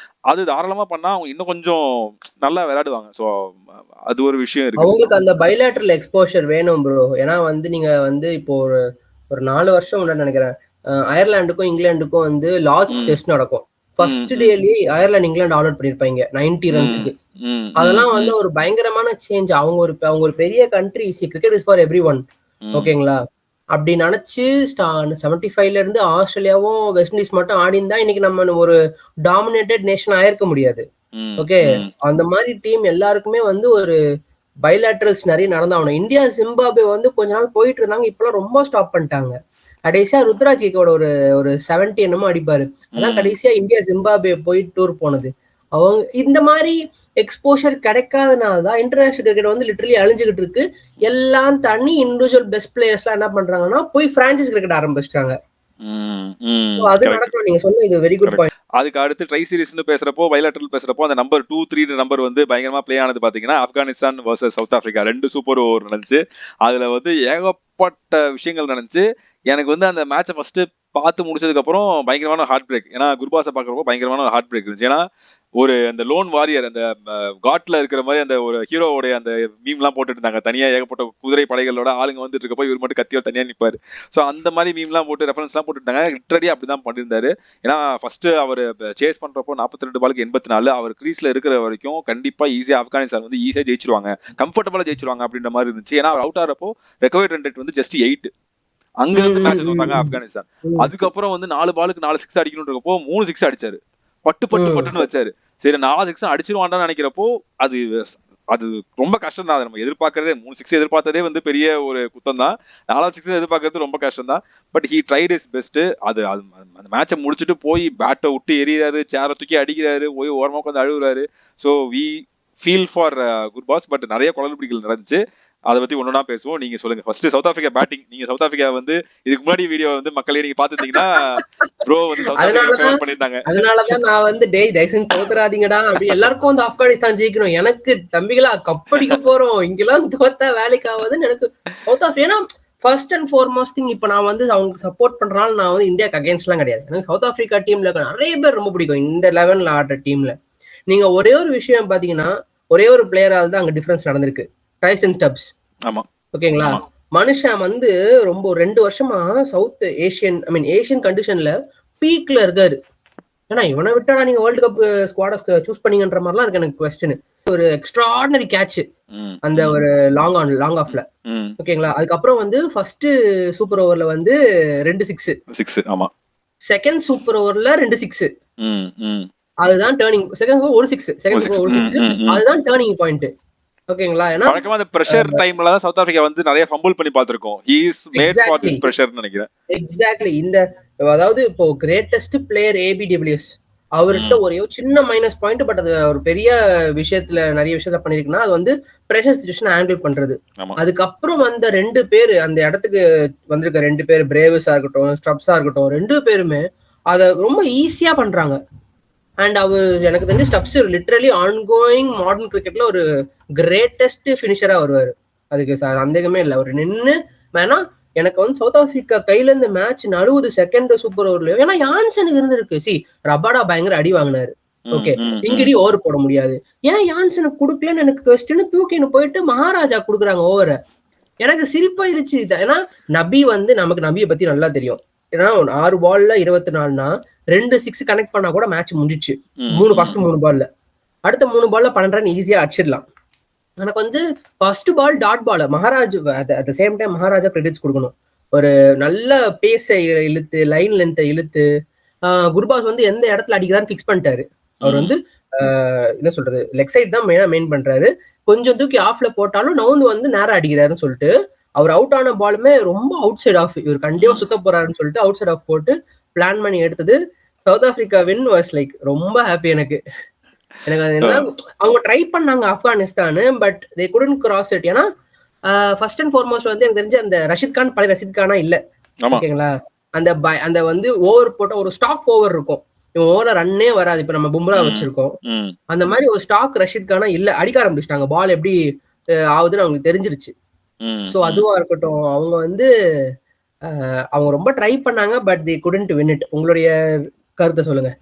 A: அது தாராளமா பண்ணா அவங்க இன்னும் கொஞ்சம் நல்லா விளையாடுவாங்க. சோ அது ஒரு விஷயம் இருக்கு.
B: அவங்களுக்கு அந்த பைலேட்டரல் எக்ஸ்போஷர் வேணும் ப்ரோ. ஏன்னா வந்து நீங்க வந்து இப்போ ஒரு 4 வருஷம் முன்னாடி நினைக்கிறேன், அயர்லாண்டுக்கும் இங்கிலாந்துக்கும் வந்து லார்ட்ஸ் டெஸ்ட் நடக்கும். ஃபர்ஸ்ட் டேலயே அயர்லாந்து இங்கிலாந்து ஆல் அவுட் பண்ணிருப்பாங்க 90 ரன்ஸ்க்கு. அதெல்லாம் வந்து ஒரு பயங்கரமான சேஞ்ச். அவங்க ஒரு பெரிய country. Cricket is for every one, ஓகேங்களா? அப்படி நினைச்சு 75ல இருந்து ஆஸ்திரேலியாவும் வெஸ்ட் இண்டீஸ் மட்டும் ஆடி இருந்தா இன்னைக்கு நம்ம ஒரு டாமினேட்டட் நேஷன் ஆயிருக்க முடியாது. ஓகே, அந்த மாதிரி டீம் எல்லாருக்குமே வந்து ஒரு பைலேட்டரல்ஸ் நிறைய நடந்தாகணும். இந்தியா ஜிம்பாப்வே வந்து கொஞ்ச நாள் போயிட்டு இருந்தாங்க, இப்பெல்லாம் ரொம்ப ஸ்டாப் பண்ணிட்டாங்க. கடைசியா ருத்ராஜிக்கோட ஒரு 70 என்னமோ அடிப்பாரு. அதான் கடைசியா இந்தியா ஜிம்பாப்வே போயிட்டு டூர் போனது. அவங்க இந்த மாதிரி எக்ஸ்போஷர் கிடைக்காதனாலதான் இன்டர்நேஷனல் கிரிக்கெட் வந்து லிட்டரலி அழிஞ்சுக்கிட்டு இருக்கு. எல்லாம் தனி இண்டிவிஜுவல் பெஸ்ட் பிளேயர்ஸ் எல்லாம் என்ன பண்றாங்கன்னா போய் பிரான்சைஸ் கிரிக்கெட் ஆரம்பிச்சிட்டாங்க. அது நடக்கும். நீங்க சொன்ன இது வெரி குட் பாயிண்ட்.
A: அதுக்கு அடுத்து ட்ரை சீரிஸ்னு பேசுறப்போ, பைலேட்டரல் பேசுறப்போ அந்த நம்பர் 2-3 நம்பர் வந்து பயங்கரமா பிளே ஆனது பாத்தீங்கன்னா Afghanistan versus south Africa. 2 super over நடந்துச்சு. அதுல வந்து ஏகப்பட்ட விஷயங்கள் நடந்துச்சு. எனக்கு வந்து அந்த மேட்சை ஃபர்ஸ்ட் பார்த்து முடிச்சதுக்கு அப்புறம் பயங்கரமான ஹார்ட் பிரேக். ஏன்னா குர்பாஸை பாக்குறப்போ பயங்கரமான ஹார்ட் பிரேக் இருந்துச்சு. ஏன்னா ஒரு அந்த லோன் வாரியர், அந்த காட்ல இருக்கிற மாதிரி அந்த ஒரு ஹீரோவோடைய அந்த மீம் எல்லாம் போட்டுட்டு இருந்தாங்க. தனியா ஏகப்பட்ட குதிரை படைகளோட ஆளுங்க வந்துட்டு இருக்கப்போ இவர் மட்டும் கத்தியோட தனியா நிப்பாரு. சோ அந்த மாதிரி மீம் எல்லாம் போட்டு ரெஃபரன்ஸ் எல்லாம் போட்டுட்டாங்க. லிட்டரலி அப்படிதான் பண்ணியிருந்தாரு. ஏன்னா ஃபர்ஸ்ட் அவர் சேஸ் பண்றப்போ 42 பாலுக்கு 84, அவர் கிரீஸ்ல இருக்கிற வரைக்கும் கண்டிப்பா ஈஸியா ஆப்கானிஸ்தான் வந்து ஈஸியா ஜெயிச்சிருவாங்க, கம்ஃபர்டபுளா ஜெயிச்சிருவாங்க அப்படின்ற மாதிரி இருந்துச்சு. ஏன்னா அவர் அவுட் ஆறப்போ ரெக்கவர்ட் ரன் ரேட் வந்து ஜஸ்ட் 8. அங்க இருந்து மேட்ச் வந்தாங்க ஆப்கானிஸ்தான். அதுக்கப்புறம் வந்து 4 பாலுக்கு 4 6 அடிக்கணும்ன்றப்போ 3 6 அடிச்சாரு. பட்டுன்னு வச்சாரு. சரி 4 6 அடிச்சிருவான்டான்னு நினைக்கிறப்போ அது ரொம்ப கஷ்டம் தான். நம்ம எதிர்பார்க்கறதே 3 6 எதிர்பார்த்ததே வந்து பெரிய ஒரு குத்தம் தான். 4 6 எதிர்பார்க்கறது ரொம்ப கஷ்டம் தான். But he tried is best. அந்த மேட்சை முடிச்சுட்டு போய் பேட்டை விட்டு எறிகிறாரு, சேரை தூக்கி அடிக்கிறாரு, போய் ஓரமா உட்காந்து அழுகுறாரு. So we feel for Gurbaz. But நிறைய குளறுபடிகள் நடந்துச்சு. அதை பத்தி ஒன்னொன்னா பேசுவோம். நீங்க சொல்லுங்க. First South Africa batting. நீங்க சவுத் ஆப்பிரிக்கா வந்து இதுக்கு முன்னாடி வீடியோ வந்து மக்களே நீங்க பாத்துட்டீங்கன்னா ப்ரோ வந்து சவுத் ஆப்பிரிக்கா ஃபேவர் பண்ணிருந்தாங்க.
B: அதனாலதான் நான் வந்து தயவுசெய்து தோத்துறாதீங்கடா அப்படி எல்லாருக்கும் வந்து ஆப்கானிஸ்தான் ஜெயிக்கணும், எனக்கு தம்பிகளா கப்படிக்க போறோம், இங்கெல்லாம் தோத்தா வேலைக்கு ஆகுதுன்னு எனக்கு சவுத் ஆப்பிரிக்கா. ஏன்னா ஃபர்ஸ்ட் அண்ட் ஃபார்மோஸ்ட் திங், இப்ப நான் வந்து அவங்க சப்போர்ட் பண்றனால நான் வந்து இந்தியாக்கு அகேன்ஸ்ட் எல்லாம் கிடையாது. எனக்கு சவுத் ஆப்பிரிக்கா டீம்ல நிறைய பேர் ரொம்ப பிடிக்கும். இந்த 11ல ஆடுற டீம்ல நீங்க ஒரே ஒரு விஷயம் பாத்தீங்கன்னா, ஒரே ஒரு பிளேயரால தான் அங்க டிஃபரன்ஸ் நடந்திருக்கு, ட்ரைஸ்டன் ஸ்டப்ஸ். ஓகேங்களா? மனுஷன் வந்து ரொம்ப 2 வருஷமா சவுத் ஏஷியன் கண்டிஷன்ல பீக்ல இருக்காரு. ஏன்னா இவனை விட்டா நீங்க வேர்ல்டு கப் ஸ்குவாட சூஸ் பண்ணீங்கன்ற மாதிரிலாம் இருக்கு எனக்கு கொஸ்டின். ஒரு எக்ஸ்ட்ராடினரி கேட்ச் அந்த ஒரு லாங் ஆஃப்ல. ஓகேங்களா? அதுக்கப்புறம் வந்து ஃபர்ஸ்ட் சூப்பர் ஓவர்ல வந்து 2 6. ஆமா. செகண்ட் சூப்பர் ஓவர்ல 2 6. அதுதான் டர்னிங். செகண்ட் ஒரு 6, அதுதான் டர்னிங் பாயிண்ட். ஓகேங்களா? ஏன்னா
A: வழக்கமா அந்த பிரஷர் டைம்ல தான் சவுத் ஆப்பிரிக்கா வந்து நிறைய ஃபம்பிள் பண்ணி பார்த்திருக்கோம். He is made for this பிரஷர்னு நினைக்கிறேன்.
B: எக்ஸாக்ட்லி. அதாவது இப்போ கிரேட்டஸ்ட் பிளேயர் ஏபிடபிள்யூஎஸ் அவர்கிட்ட ஒரே சின்ன மைனஸ் பாயிண்ட், பட் அது ஒரு பெரிய விஷயத்துல நிறைய விஷயத்த பண்ணிருக்குன்னா அது வந்து பிரஷர் சிச்சுவேஷன் ஹேண்டில் பண்றது. அதுக்கப்புறம் வந்த 2 பேர் அந்த இடத்துக்கு வந்திருக்க 2 பேர், பிரேவஸா இருக்கட்டும் ஸ்டப்ஸா இருக்கட்டும், 2 பேருமே அதை ரொம்ப ஈஸியா பண்றாங்க. அண்ட் அவர் எனக்கு தெரிஞ்சு ஸ்டப்ஸ் லிட்டரலி ஆன்கோயிங் மாடர்ன் கிரிக்கெட்ல ஒரு கிரேட்டஸ்ட் ஃபினிஷரா வருவாரு. அதுக்கு சந்தேகமே இல்லை. அவர் நின்று வேணா எனக்கு வந்து சவுத் ஆப்பிரிக்கா கையில இருந்து மேட்ச் 40 செகண்ட் சூப்பர் ஓவர்ல, ஏன்னா யான்சனுக்கு இருந்திருக்கு. ரபாடா பயங்கர அடி வாங்கினாரு. ஓகே, இங்கடி ஓவர் போட முடியாது, ஏன் யான்சனுக்கு கொடுக்கலன்னு எனக்கு கொஸ்டின் தூக்கின்னு போயிட்டு மகாராஜா கொடுக்குறாங்க ஓவரை. எனக்கு சிரிப்பாயிருச்சு. ஏன்னா நபி வந்து நமக்கு நபியை பத்தி நல்லா தெரியும். ஏன்னா 6 பால்ல 24னா 2 6 கனெக்ட் பண்ணா கூட மேட்ச் முடிஞ்சிச்சு. ஃபர்ஸ்ட் 3 பால்ல, அடுத்த 3 பால்ல 12 ரன் ஈஸியா அடிச்சிடலாம். எனக்கு வந்து first ball dot ball Maharaj at the same time Maharaja credits கொடுக்கணும். ஒரு நல்ல பேஸை இழுத்து லைன் லென்த்தை இழுத்து குர்பாஸ் வந்து எந்த இடத்துல அடிக்கிறான்னு ஃபிக்ஸ் பண்ணிட்டாரு. அவர் வந்து என்ன சொல்றது, லெக் சைட் தான் மெயின் பண்றாரு. கொஞ்சம் தூக்கி ஆஃப்ல போட்டாலும் நவுந்து வந்து நேரம் அடிக்கிறாருன்னு சொல்லிட்டு அவர் அவுட் ஆன பாலுமே ரொம்ப அவுட் சைட் ஆஃப், இவர் கண்டிப்பா சுத்த போறாருன்னு சொல்லிட்டு அவுட் சைட் ஆஃப் போட்டு பிளான் பண்ணி எடுத்தது. South Africa win was like ரொம்ப ஹாப்பி எனக்கு. எனக்கு அது என்ன, அவங்க ட்ரை பண்ணாங்க Afghanistan, but they couldn't cross it. ஏன்னா ஃபர்ஸ்ட் அண்ட் ஃபார்மோஸ்ட் வந்து எனக்கு தெரிஞ்சு அந்த ரஷித் கான் பழைய ரஷித் கானா இல்ல. ஓகேங்களா? அந்த வந்து ஓவர் போட்ட ஒரு ஸ்டாக் ஓவர் இருக்கும், இவன் ஓவர ரன்னே வராது. இப்ப நம்ம பும்ரா வச்சிருக்கோம், அந்த மாதிரி ஒரு ஸ்டாக் ரஷித் கானா இல்ல. அடிக்க ஆரம்பிச்சிட்டாங்க, பால் எப்படி ஆகுதுன்னு அவங்களுக்கு தெரிஞ்சிருச்சு. சோ அதுவா இருக்கட்டும், அவங்க வந்து அவங்க ரொம்ப ட்ரை பண்ணாங்க, but they couldn't win it. உங்களுடைய கருத்தை சொல்லுங்க.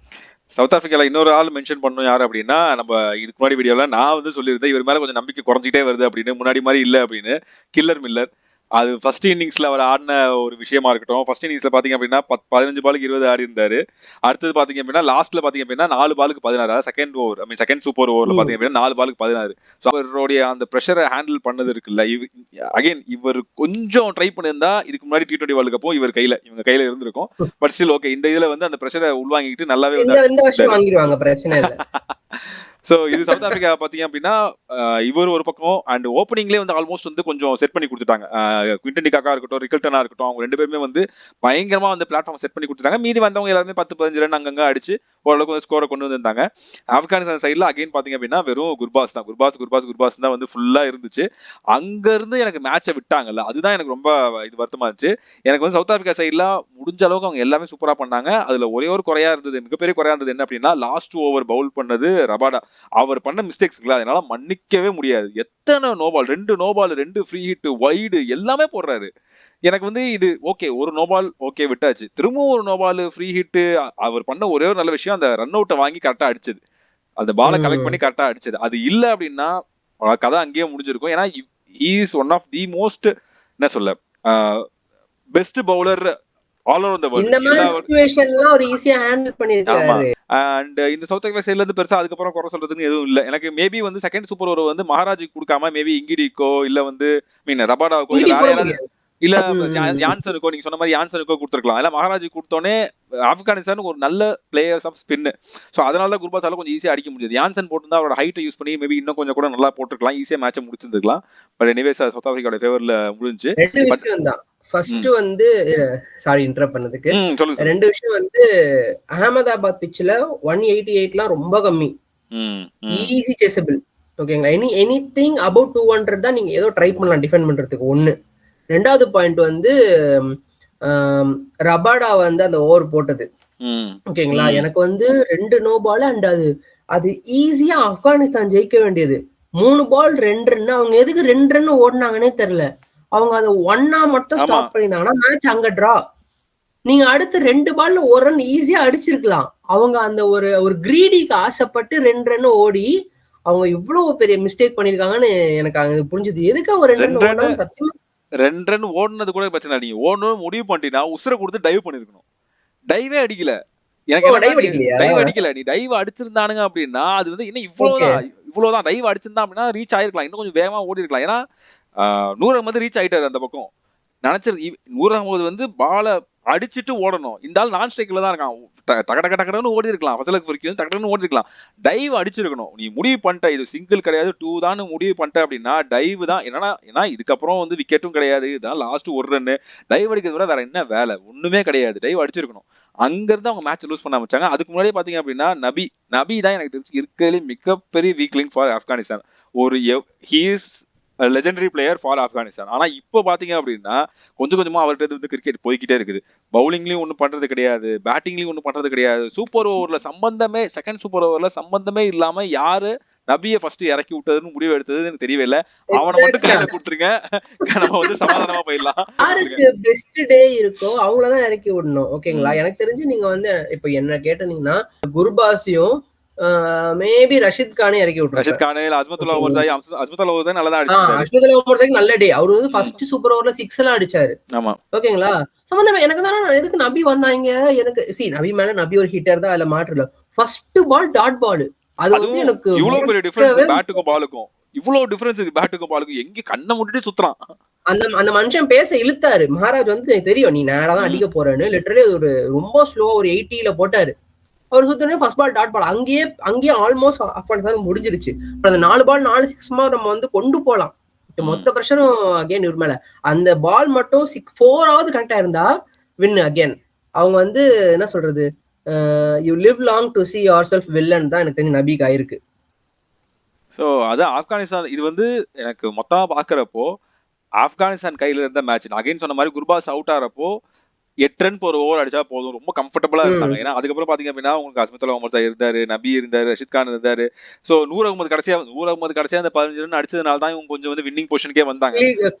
A: சவுத் ஆப்பிரிக்கால இன்னொரு ஆள் மென்ஷன் பண்ணணும், யாரு அப்படின்னா, நம்ம இதுக்கு முன்னாடி வீடியோல நான் வந்து சொல்லியிருந்தேன் இவர் மேல கொஞ்சம் நம்பிக்கை குறைஞ்சிட்டே வருது அப்படின்னு, முன்னாடி மாதிரி இல்ல அப்படின்னு. Killer Miller. அது ஃபர்ஸ்ட் இன்னிங்ஸ்ல அவர் ஆடின ஒரு விஷயமா இருக்கட்டும். ஃபர்ஸ்ட் இன்னிங்ஸ்ல பாத்தீங்க அப்படின்னா 15 பாலுக்கு 20 ஆடி இருந்தாரு. அடுத்தது பாத்தீங்க அப்படின்னா லாஸ்ட்ல பாத்தீங்க அப்படின்னா 4 பாலுக்கு 16, செகண்ட் ஓவர், ஐ மீன் செகண்ட் சூப்பர் ஓவர்ல பாத்தீங்க அப்படின்னா 4 பாலுக்கு 16. ஸோ அவருடைய அந்த ப்ரெஷரை ஹேண்டில் பண்ணது இருக்குல்ல, அகைன் இவர் கொஞ்சம் ட்ரை பண்ணியிருந்தா இதுக்கு முன்னாடி T20 வேர்ல்டு கப்பும் இவர் கையில, இவங்க கையில இருந்திருக்கும். பட் ஸ்டில் ஓகே, இந்த இதுல வந்து அந்த ப்ரெஷரை உள்வாங்கிட்டு நல்லாவே
B: வாங்கிடுவாங்க, பிரச்சனை இல்லை.
A: சோ இது சவுத் ஆப்பிரிக்கா பாத்தீங்க அப்படின்னா இவர் ஒரு பக்கம், அண்ட் ஓப்பனிங்லேயே வந்து ஆல்மோஸ்ட் வந்து கொஞ்சம் செட் பண்ணி கொடுத்துட்டாங்க. குவிண்டன் டிகாக்கா இருக்கட்டும், ரிக்கல்டனா இருக்கட்டும், அவங்க 2 பேருமே வந்து பயங்கரமா வந்து பிளாட்ஃபார்ம் செட் பண்ணி கொடுத்துட்டாங்க. மீதி வந்தவங்க எல்லாருமே 10-15 ரன் அங்கங்க அடிச்சு ஓரளவுக்கு வந்து ஸ்கோரை கொண்டு வந்திருந்தாங்க. ஆப்கானிஸ்தான் சைட்ல அகைன் பாத்தீங்க அப்படின்னா வெறும் குர்பாஸ் தான், குர்பாஸ் தான் வந்து ஃபுல்லா இருந்துச்சு. அங்க இருந்து எனக்கு மேட்சை விட்டாங்கல்ல, அதுதான் எனக்கு ரொம்ப இது வருத்தமா இருந்துச்சு. எனக்கு வந்து சவுத் ஆப்பிரிக்கா சைட்ல முடிஞ்ச அளவுக்கு அவங்க எல்லாமே சூப்பரா பண்ணாங்க. அதுல ஒரே ஒரு குறையா இருந்தது, மிகப்பெரிய குறையா இருந்தது என்ன அப்படின்னா, லாஸ்ட் ஓவர் பவுல் பண்ணது ரபாடா. அவர் பண்ண மிஸ்டேக்ஸ்ல அதனால மன்னிக்கவே முடியாது. எத்தனை no ball, 2 no ball, 2 free hit, wide எல்லாமே போடுறாரு. எனக்கு வந்து இது ஓகே, ஒரு நோபால் ஓகே விட்டாச்சு, திரும்பவும் ஒரு நோபால் ஃப்ரீ ஹிட். அவர் பண்ண ஒரே ஒரு நல்ல விஷயம், அந்த ரன் அவுட்டை வாங்கி கரெக்டா அடிச்சது, அந்த பாலை கலெக்ட் பண்ணி கரெக்டா அடிச்சது. அது இல்ல அப்படின்னா கதை அங்கேயே முடிஞ்சிருக்கும். ஏன்னா he is one of the most, என்ன சொல்ல, best bowler all over the world.
B: இந்த மாதிரி சிச்சுவேஷன்லாம் அவர் ஈஸியா ஹேண்டில் பண்ணிருக்காரு.
A: அண்ட் இந்த சவுத் ஆப்பிரிக்கா சைடுல இருந்து பெருசா அதுக்கப்புறம் குறை சொல்றதுக்கு எதுவும் இல்ல. எனக்கு மேபி வந்து செகண்ட் சூப்பர் ஓவர் வந்து மகாராஜுக்கு கொடுக்காம மேபி இங்கிடிக்கோ இல்ல வந்து மீன் ரபாடாவுக்கோ இல்ல வேற யாராவது இல்ல யான்சனுக்கோ, நீங்க சொன்ன மாதிரி யான்சனுக்கோ கொடுத்துருக்கலாம். இல்ல மகாராஜுக்கு கொடுத்தோன்னே ஆப்கானிஸ்தான் ஒரு நல்ல பிளேயர்ஸ் ஆஃப் ஸ்பின், ஸோ அதனால குர்பாஸால கொஞ்சம் ஈஸியா அடிக்க முடியாது. யான்சன் போட்டுருந்தா அவரோட ஹைட்டை யூஸ் பண்ணி மேபி இன்னும் கொஞ்சம் கூட நல்லா போட்டுருக்கலாம், ஈஸியா மேட்சை முடிச்சிருந்துக்கலாம். பட் எனிவேஸ் சவுத் ஆப்பிரிக்காவோட ஃபேவர்ல முடிஞ்சு.
B: ஃபர்ஸ்ட் வந்து சாரி இன்டரப்ட் பண்ணதுக்கு, 2 விஷயம் வந்து அகமதாபாத் பிட்ச்ல 188லாம் ரொம்ப கம்மி, ஈஸி சேசபிள். ஓகேங்களா? எனிதிங் அபவுட் 200 தான் நீங்க ஏதோ ட்ரை பண்ணலாம் டிஃபெண்ட் பண்றதுக்கு. ஒண்ணு. 2வது பாயிண்ட் வந்து ரபாடா வந்து அந்த ஓவர் போட்டது. ஓகேங்களா? எனக்கு வந்து 2 நோ பால், அண்ட் அது ஈஸியா ஆப்கானிஸ்தான் ஜெயிக்க வேண்டியது. 3 பால் 2 ரன். அவங்க எதுக்கு 2 ரன் ஓடினாங்கன்னே தெரியல. அவங்க அதை 1 மட்டும் ஸ்டாப் பண்ணியிருந்தாங்கன்னா மேட்ச் அங்க டிரா. நீங்க அடுத்து 2 பால்ல 1 ரன் ஈஸியா அடிச்சிருக்கலாம். அவங்க அந்த ஒரு கிரீடிக்கு ஆசைப்பட்டு 2 ரன் ஓடி அவங்க இவ்வளவு பெரிய மிஸ்டேக் பண்ணிருக்காங்கன்னு எனக்கு அங்க புரிஞ்சுது. எதுக்கு ஒரு 2 ரன் சத்தியமா
A: 2 ரன் ஓடுனது கூட பிரச்சனை. நீங்க ஓடணும் முடிவு பண்ணிட்டீங்கன்னா உசுரை கொடுத்து டைவ் பண்ணிருக்கணும். டைவே அடிக்கல. எனக்கு டைவ் அடிக்கல. நீ டைவ் அடிச்சிருந்தானுங்க அப்படின்னா அது வந்து இன்னும் இவ்வளவுதான் டைவ் அடிச்சிருந்தா அப்படின்னா ரீச் ஆயிருக்கலாம், இன்னும் கொஞ்சம் வேகமா ஓடி இருக்கலாம். ஏன்னா 100 அகமது ரீச் ஆயிட்டாரு அந்த பக்கம். நினைச்சது 100 அகமது வந்து பாலை அடிச்சுட்டு ஓடணும். இந்த ஆள் நான் ஸ்ட்ரைக்ல தான் இருக்கான். டக டக டக்குன்னு ஓடி இருக்கலாம், ஃபசலுக்கு வரைக்கும் டக்குன்னு ஓடி இருக்கலாம், டைவ் அடிச்சிருக்கணும். நீ முடிவு பண்ணிட்ட இது சிங்கிள் கிடையாது 2 தான் முடிவு பண்ணிட்ட அப்படின்னா டைவ் தான். ஏன்னா இதுக்கப்புறம் வந்து விக்கெட்டும் கிடையாது, இதுதான் லாஸ்ட் ஒரு ரன்னு, டைவ் அடிக்கிறத விட வேற என்ன வேலை, ஒண்ணுமே கிடையாது, டைவ் அடிச்சிருக்கணும். அங்க இருந்து அவங்க மேட்ச் லூஸ் பண்ண ஆரம்பிச்சாங்க. அதுக்கு முன்னாடியே பாத்தீங்க அப்படின்னா நபி தான் எனக்கு தெரிஞ்சு இருக்கிறதுல மிகப்பெரிய வீக் லிங்க் ஃபார் ஆப்கானிஸ்தான். ஒரு he is legendary player for Afghanistan. ஆனா இப்போ பாத்தீங்க அப்படின்னா கொஞ்சம் கொஞ்சமா அவர்கிட்ட வந்து கிரிக்கெட் போய்கிட்டே இருக்குது. பவுலிங்லயும் ஒன்றும் பண்றது கிடையாது, பேட்டிங்லயும் ஒன்றும் பண்றது கிடையாது. சூப்பர் ஓவர்ல செகண்ட் சூப்பர் ஓவர்ல சம்பந்தமே இல்லாம யாரு நபியை ஃபர்ஸ்ட் இறக்கி விட்டதுன்னு முடிவு எடுத்தது எனக்கு தெரியவே இல்லை. அவனை மட்டும் கையில கொடுத்துருங்க, நம்ம வந்து சமாதானமா போயிடலாம்.
B: யாருக்கு பெஸ்ட் டே இருக்கோ அவங்களதான் இறக்கி விடணும். ஓகேங்களா? எனக்கு தெரிஞ்சு நீங்க வந்து இப்ப என்ன கேட்டீங்கன்னா குர்பாஸையும் மேபி ரஷித் கானே இறக்கி விட்டுருக்காங்க.
A: ரஷித் கான் இல்ல அஸ்மத்துல்லா ஓவர் தான் நல்லா தான் அடிச்சாரு.
B: அஸ்மத்துல்லா ஓவர் நல்ல டே. அவரு வந்து ஃபர்ஸ்ட் சூப்பர் ஓவர்ல 6 எல்லாம் அடிச்சாரு.
A: ஆமா,
B: ஓகேங்களா? சம்பந்தமே எனக்கு தான் எதுக்கு நபி வந்தாங்க, எனக்கு நபி மேல நபி ஒரு ஹிட்டர் தான், அதுல மாற்று இல்ல. ஃபர்ஸ்ட் பால் டாட் பால், அது வந்து எனக்கு
A: இவ்வளவு பெரிய டிஃபரன்ஸ் பேட்டுக்கும் பாலுக்கும், இவ்வளவு டிஃபரன்ஸ் இருக்கு பேட்டுக்கும் பாலுக்கும், எங்க கண்ணை மூடிட்டு சுத்துறான்.
B: அந்த மனுஷன் பேச இழுத்தாரு. மகாராஜ் வந்து தெரியும் நீ நேரா தான் அடிக்க போறேன்னு, லிட்டரலி ஒரு ரொம்ப ஸ்லோவா ஒரு 80ல போட்டாரு. அவர் சுத்தனே ஃபர்ஸ்ட் பால் டாட் பால், அங்கேயே ஆல்மோஸ்ட் ஆப்கானிஸ்தான் முடிஞ்சிருச்சு. அந்த 4 பால் 4 6 நம்ம வந்து கொண்டு போலாம். மொத்த பிரஷரும் அகைன் இவர் மேல. அந்த பால் மட்டும் 4ஆவது கரெக்டா இருந்தா வின் அகைன். அவங்க வந்து என்ன சொல்றது, you live long to see yourself villain தான் எனக்கு தெரிஞ்ச நபிக்கு ஆயிருக்கு.
A: ஸோ அதான் ஆப்கானிஸ்தான் இது வந்து எனக்கு மொத்தமா பாக்குறப்போ ஆப்கானிஸ்தான் கையில இருந்த மேட்ச். நான் அகைன் சொன்ன மாதிரி குர்பாஸ் அவுட் ஆறப்போ 8 ரன் ஒரு ஓவர் அடிச்சா போதும், ரொம்ப கம்ஃபர்டபுளா இருந்தாங்க. ஏன்னா அதுக்கப்புறம் பாத்தீங்க அப்படின்னா உங்களுக்கு அஸ்மத்துல்லா ஓவர் இருந்தாரு, நபி இருந்தாரு, ரஷித் கான் இருந்தாரு. ஸோ நூர் அகமது கடைசியா அந்த 15 ரன் அடிச்சதுனால தான் இவங்க கொஞ்சம் வந்து வின்னிங் பொசிஷனுக்கே வந்தாங்க.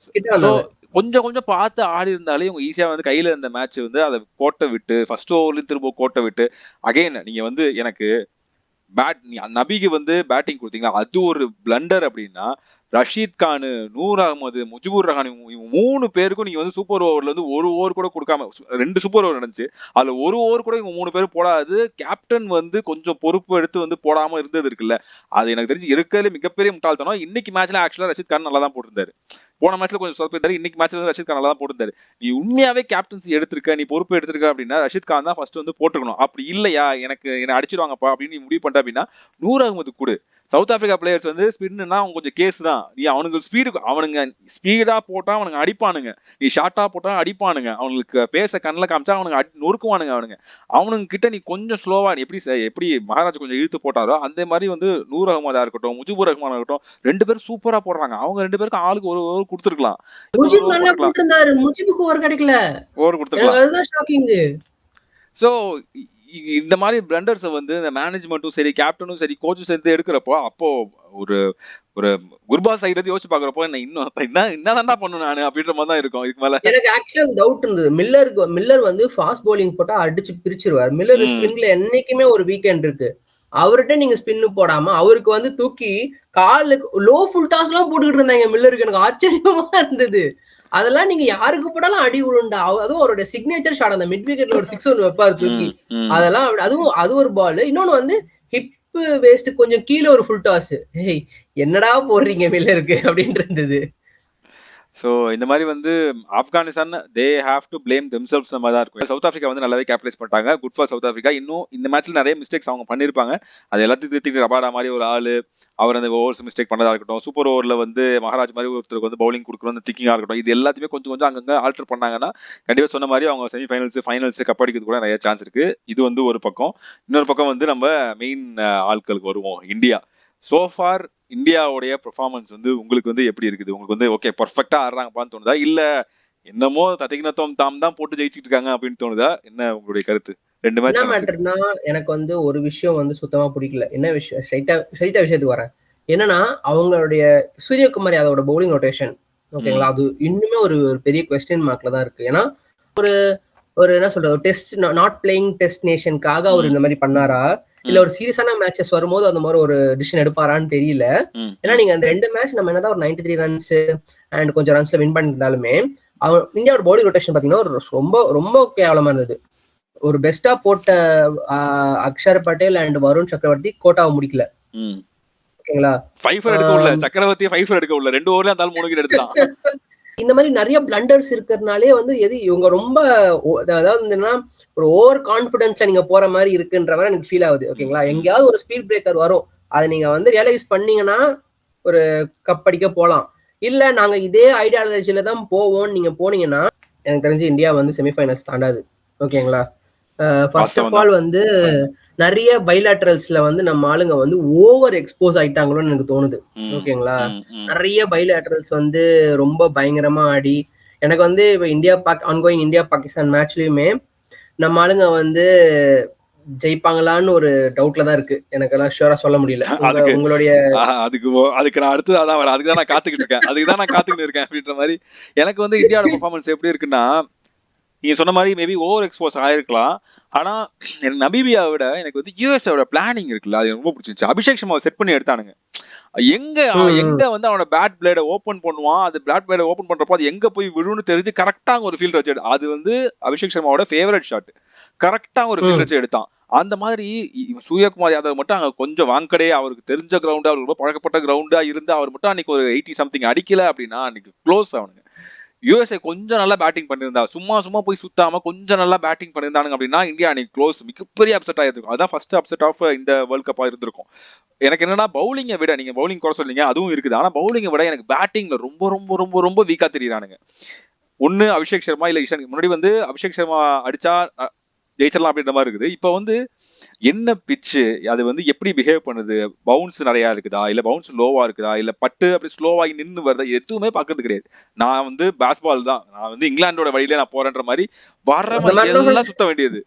A: ஸோ கொஞ்சம் பார்த்து ஆடி இருந்தாலே இவங்க ஈஸியா வந்து கையில இருந்த மேட்ச் வந்து அதை கோட்டை விட்டு ஃபர்ஸ்ட் ஓவர்லயும் திரும்ப கோட்டை விட்டு அகைன் நீங்க வந்து எனக்கு நபிக்கு வந்து பேட்டிங் கொடுத்தீங்களா அது ஒரு பிளண்டர் அப்படின்னா, ரஷீத் கான், நூர் அகமது, முஜிபுர் ரஹான் 3 பேருக்கும் நீங்க வந்து சூப்பர் ஓவர்ல வந்து ஒரு ஓவர் கூட கொடுக்காம 2 சூப்பர் ஓவர் நடந்துச்சு, அதுல ஒரு ஓவர் கூட இவங்க 3 பேரும் போடாது. கேப்டன் வந்து கொஞ்சம் பொறுப்பு எடுத்து வந்து போடாம இருந்தது இருக்குல்ல, அது எனக்கு தெரிஞ்சு இருக்கிறதுல மிகப்பெரிய முட்டாள்தனம். இன்னைக்கு மேட்ச்ல ஆக்சுவலா ரஷீத் கான் நல்லா தான் போட்டிருந்தாரு. போன மேட்ச்ல கொஞ்சம் சொதப்பிருந்தாரு, இன்னைக்கு மேட்ச்ல வந்து ரஷீத் கான் நல்லா தான் போட்டிருந்தாரு. நீ உண்மையாவே கேப்டன்சி எடுத்திருக்க, நீ பொறுப்பு எடுத்திருக்க அப்படின்னா ரஷீத் கான் தான் ஃபர்ஸ்ட் வந்து போட்டுக்கணும். அப்படி இல்லையா என்ன அடிச்சிருவாங்கப்பா அப்படின்னு நீ முடிவு பண்ணிட்ட அப்படின்னா நூர் அகமது கூட. சவுத் ஆப்பிரிக்கா பிளேயர்ஸ் வந்து ஸ்பின்னா அவங்க கொஞ்சம் கேஸ் தான். நீ அவனுக்கு அவனுங்க ஸ்பீடா போட்டா அவனுங்க அடிப்பானுங்க, நீ ஷார்ட்டா போட்டா அடிப்பானுங்க, அவனுக்கு பேச கண்ணில் காமிச்சா அவனுங்க நொறுக்குவானுங்க. அவனுங்க கிட்ட நீ கொஞ்சம் ஸ்லோவா எப்படி மகாராஜ் கொஞ்சம் இழுத்து போட்டாரோ அந்த மாதிரி வந்து நூர் அகமதா இருக்கட்டும், முஜிபுர் ரஹ்மானா இருக்கட்டும், 2 பேரும் சூப்பரா போடுறாங்க. அவங்க 2 பேருக்கு ஆளுக்கு ஒரு ஓவர் கொடுத்துருக்கலாம். ஓவர் கொடுத்துருக்கலாம்.
B: அதுதான் ஷாக்கிங்.
A: சோ இந்த மாதிரி பிளண்டர்ஸை வந்து இந்த மேனேஜ்மெண்ட்டும் சரி, கேப்டனும் சரி, கோச்சும் சேர்ந்து எடுக்கிறப்போ அப்போ ஒரு ஒரு குர்பாஸ் சைடு இருந்து யோசிச்சு பாக்குறப்போ என்னதான் பண்ணணும் நானு அப்படின்ற மாதிரி தான் இருக்கும். இதுக்கு மேல
B: எனக்கு ஆக்சுவலா டவுட் இருந்தது. மில்லர் வந்து ஃபாஸ்ட் பவுலிங் போட்டா அடிச்சு பிரிச்சிருவார். மில்லர் ஸ்பின்ல என்னைக்குமே ஒரு வீக்கெண்ட் இருக்கு. அவர்கிட்ட நீங்க ஸ்பின்னு போடாம அவருக்கு வந்து தூக்கி காலுக்கு லோ ஃபுல் டாஸ் எல்லாம் போட்டுக்கிட்டு இருந்தாங்க மில்லருக்கு. எனக்கு ஆச்சரியமா இருந்தது. அதெல்லாம் நீங்க யாருக்கு போட்டாலும் அடி உருண்டா. அதுவும் அவருடைய சிக்னேச்சர் ஷாட், அந்த மிட் விக்கெட்ல ஒரு 6 ஒன்று வைப்பாரு தூக்கி, அதெல்லாம் அது ஒரு பால். இன்னொன்னு வந்து ஹிப் வேஸ்ட் கொஞ்சம் கீழே ஒரு ஃபுல் டாஸ். என்னடா போடுறீங்க மில்லருக்கு அப்படின்னு இருந்தது.
A: ஸோ இந்த மாதிரி வந்து Afghanistan they have to blame themselves மாதிரி தான் இருக்கும். சவுத் ஆஃப்ரிக்கா வந்து நல்லாவே கேப்டலைஸ் பண்ணிட்டாங்க. Good for south Africa. இன்னும் இந்த மேட்ச்ல நிறைய மிஸ்டேக்ஸ் அவங்க பண்ணியிருப்பாங்க. அது எல்லாத்தையும் திருத்திட்டு ரபாடா மாதிரி ஒரு ஆளு அவர் அந்த ஓவர்ஸ் மிஸ்டேக் பண்ணதா இருக்கட்டும், சூப்பர் ஓவரில் வந்து மகாராஜ் மாதிரி ஒருத்தருக்கு வந்து பவுலிங் கொடுக்கணும் அந்த திங்கிங்காக இருக்கட்டும், இது எல்லாத்தையுமே கொஞ்சம் அங்கங்கே ஆல்டர் பண்ணாங்கன்னா கண்டிப்பாக சொன்ன மாதிரி அவங்க ஃபைனல்ஸ் கப் அடிக்கிறது கூட நிறைய சான்ஸ் இருக்கு. இது வந்து ஒரு பக்கம். இன்னொரு பக்கம் வந்து நம்ம மெயின் ஆட்களுக்கு வருவோம், இந்தியா. சோஃபார் இந்தியாவுடைய பெர்ஃபார்மன்ஸ் வந்து உங்களுக்கு வந்து எப்படி இருக்குது? உங்களுக்கு வந்து ஓகே பர்ஃபெக்டா ஆடுறாங்கப்பான்னு தோணுதா, இல்ல என்னமோ தத்திகினத்துவம் தாம் தான் போட்டு ஜெயிச்சிட்டு இருக்காங்க அப்படின்னு தோணுதா? என்ன உங்களுடைய கருத்து? 2 மேட்ச்
B: மேட்டர்னா எனக்கு வந்து ஒரு விஷயம் வந்து சுத்தமா பிடிக்கல. என்ன விஷயம்? ஸ்ட்ரைட்டா விஷயத்துக்கு வரேன். என்னன்னா அவங்களுடைய சூரியகுமார் யாதவோட பவுலிங் ரொட்டேஷன், ஓகேங்களா, அது இன்னுமே ஒரு பெரிய குவெஸ்டின் மார்க்ல தான் இருக்கு. ஏன்னா ஒரு என்ன சொல்றது, டெஸ்ட் நாட் பிளேயிங் டெஸ்ட் நேஷனுக்காக அவர் இந்த மாதிரி பண்ணாரா, இல்ல ஒரு சீரியஸான மேட்சஸ் வரும்போது அந்த மாதிரி ஒரு டிசிஷன் எடுப்பாரான்னு தெரியல. ஏன்னா நீங்க அந்த 2 மேட்ச் நம்ம என்னதான் ஒரு 93 ரன்ஸ் அண்ட் கொஞ்சம் ரன்ஸ்ல வின் பண்ணிருந்தாலுமே இந்தியாவோட பவுலிங் ரொட்டேஷன் பாத்தீங்கன்னா ரொம்ப ரொம்ப கேவலமா இருந்தது. ஒரு பெஸ்டா போட்ட அக்ஷர் பட்டேல் அண்ட் வருண் சக்கரவர்த்தி கோட்டாவை முடிக்கல. ஓகேங்களா,
A: சக்கரவர்த்தி 5 எடுக்க உள்ள 2 ஓவர்ல அந்த 3 விக்கெட் எடுத்தான்.
B: இந்த மாதிரி நிறைய பிளண்டர்ஸ் இருக்கிறதுனாலே வந்து எது இவங்க ரொம்ப அதாவது என்னன்னா ஒரு ஓவர் கான்பிடன்ஸா நீங்க போற மாதிரி இருக்குன்ற மாதிரி எனக்கு ஃபீல் ஆகுது. ஓகேங்களா, எங்கேயாவது ஒரு ஸ்பீட் பிரேக்கர் வரும், அதை நீங்க வந்து ரியலைஸ் பண்ணீங்கன்னா ஒரு கப் அடிக்க போலாம். இல்ல நாங்க இதே ஐடியாலஜில தான் போவோம் நீங்க போனீங்கன்னா எனக்கு தெரிஞ்சு இந்தியா வந்து செமிஃபைனல்ஸ் தாண்டாது. ஓகேங்களா, ஃபர்ஸ்ட் ஆஃப் ஆல் வந்து நிறைய பைலேட்டரல்ஸ்ல வந்து நம்ம ஆளுங்க வந்து ஓவர் எக்ஸ்போஸ் ஆயிட்டாங்களோன்னு எனக்கு தோணுது. ஓகேங்களா, நிறைய பைலேட்டரல்ஸ் வந்து ரொம்ப பயங்கரமா ஆடி எனக்கு வந்து இப்போ ஆன்கோயிங் இந்தியா பாகிஸ்தான் மேட்ச்லயுமே நம்ம ஆளுங்க வந்து ஜெயிப்பாங்களான்னு ஒரு டவுட்ல தான் இருக்கு. எனக்கு எல்லாம் ஷூரா சொல்ல முடியல. உங்களுடைய
A: அதுக்கு நான் அடுத்து அதான் வரேன், அதுக்குதான் நான் காத்துக்கிட்டு இருக்கேன் அப்படின்ற மாதிரி. எனக்கு வந்து இந்தியாவோட பெர்ஃபார்மன்ஸ் எப்படி இருக்குன்னா, நீங்க சொன்ன மாதிரி மேபி ஓவர் எக்ஸ்போஸ் ஆயிருக்கலாம். ஆனா எனக்கு நமீபியாவை விட எனக்கு வந்து யூஎஸ்ஏவோட பிளானிங் இருக்குல்ல, அது ரொம்ப பிடிச்சிருச்சு. அபிஷேக் சர்மாவை செட் பண்ணி எடுத்தானுங்க. எங்க வந்து அவனோட பேட் பிளேட ஓபன் பண்ணுவான், அது பேட் பிளேட ஓபன் பண்றப்போ அது எங்க போய் விழுன்னு தெரிஞ்சு கரெக்டா ஒரு ஃபீல்ட் வச்சு அது வந்து அபிஷேக் சர்மாவோட ஃபேவரட் ஷாட். கரெக்டா ஒரு ஃபீல்ட் வச்சு எடுத்தான். அந்த மாதிரி சூரியகுமார் யாதவ் மட்டும் அங்க கொஞ்சம் வாங்கடே, அவருக்கு தெரிஞ்ச கிரவுண்டா, அவருக்கு ரொம்ப பழக்கப்பட்ட கிரவுண்டா இருந்து அவர் மட்டும் அன்னைக்கு ஒரு 80 சம்திங் அடிக்கல அப்படின்னா அன்னைக்கு க்ளோஸ் ஆகணுங்க. யூஎஸ்ஏ கொஞ்சம் நல்லா பேட்டிங் பண்ணியிருந்தா, சும்மா போய் சுத்தாம கொஞ்சம் நல்லா பேட்டிங் பண்ணியிருந்தாங்க அப்படின்னா இந்தியா அன்னைக்கு க்ளோஸ் மிகப்பெரிய அப்செட் ஆயிருக்கும். அதான் ஃபர்ஸ்ட் அப்செட் ஆஃப் இந்த வேர்ல்ட் கப்பா இருந்திருக்கும். எனக்கு என்னன்னா பவுலிங்கை விட, நீங்க பவுலிங் குறை சொல்றீங்க அதுவும் இருக்குது, ஆனா பவுலிங்கை விட எனக்கு பேட்டிங்ல ரொம்ப ரொம்ப ரொம்ப ரொம்ப வீக்கா தெரியுறானுங்க. ஒண்ணு அபிஷேக் சர்மா இல்ல இஷான். முன்னாடி வந்து அபிஷேக் சர்மா அடிச்சா ஜெயிச்சிடலாம் அப்படின்ற மாதிரி இருக்குது. இப்ப வந்து என்ன பிச்சு, அது வந்து எப்படி பிஹேவ் பண்ணுது, பவுன்ஸ் நிறைய இருக்குதா, இல்ல பவுன்ஸ் லோவா இருக்குதா, இல்ல பட்டு அப்படி ஸ்லோவாகி நின்று வருதா, எதுவுமே பாக்குறது கிடையாது. நான் வந்து பேஸ்பால் தான், நான் வந்து இங்கிலாண்டோட வழியில நான் போறேன்ற மாதிரி எல்லாம் சுத்த வேண்டியது,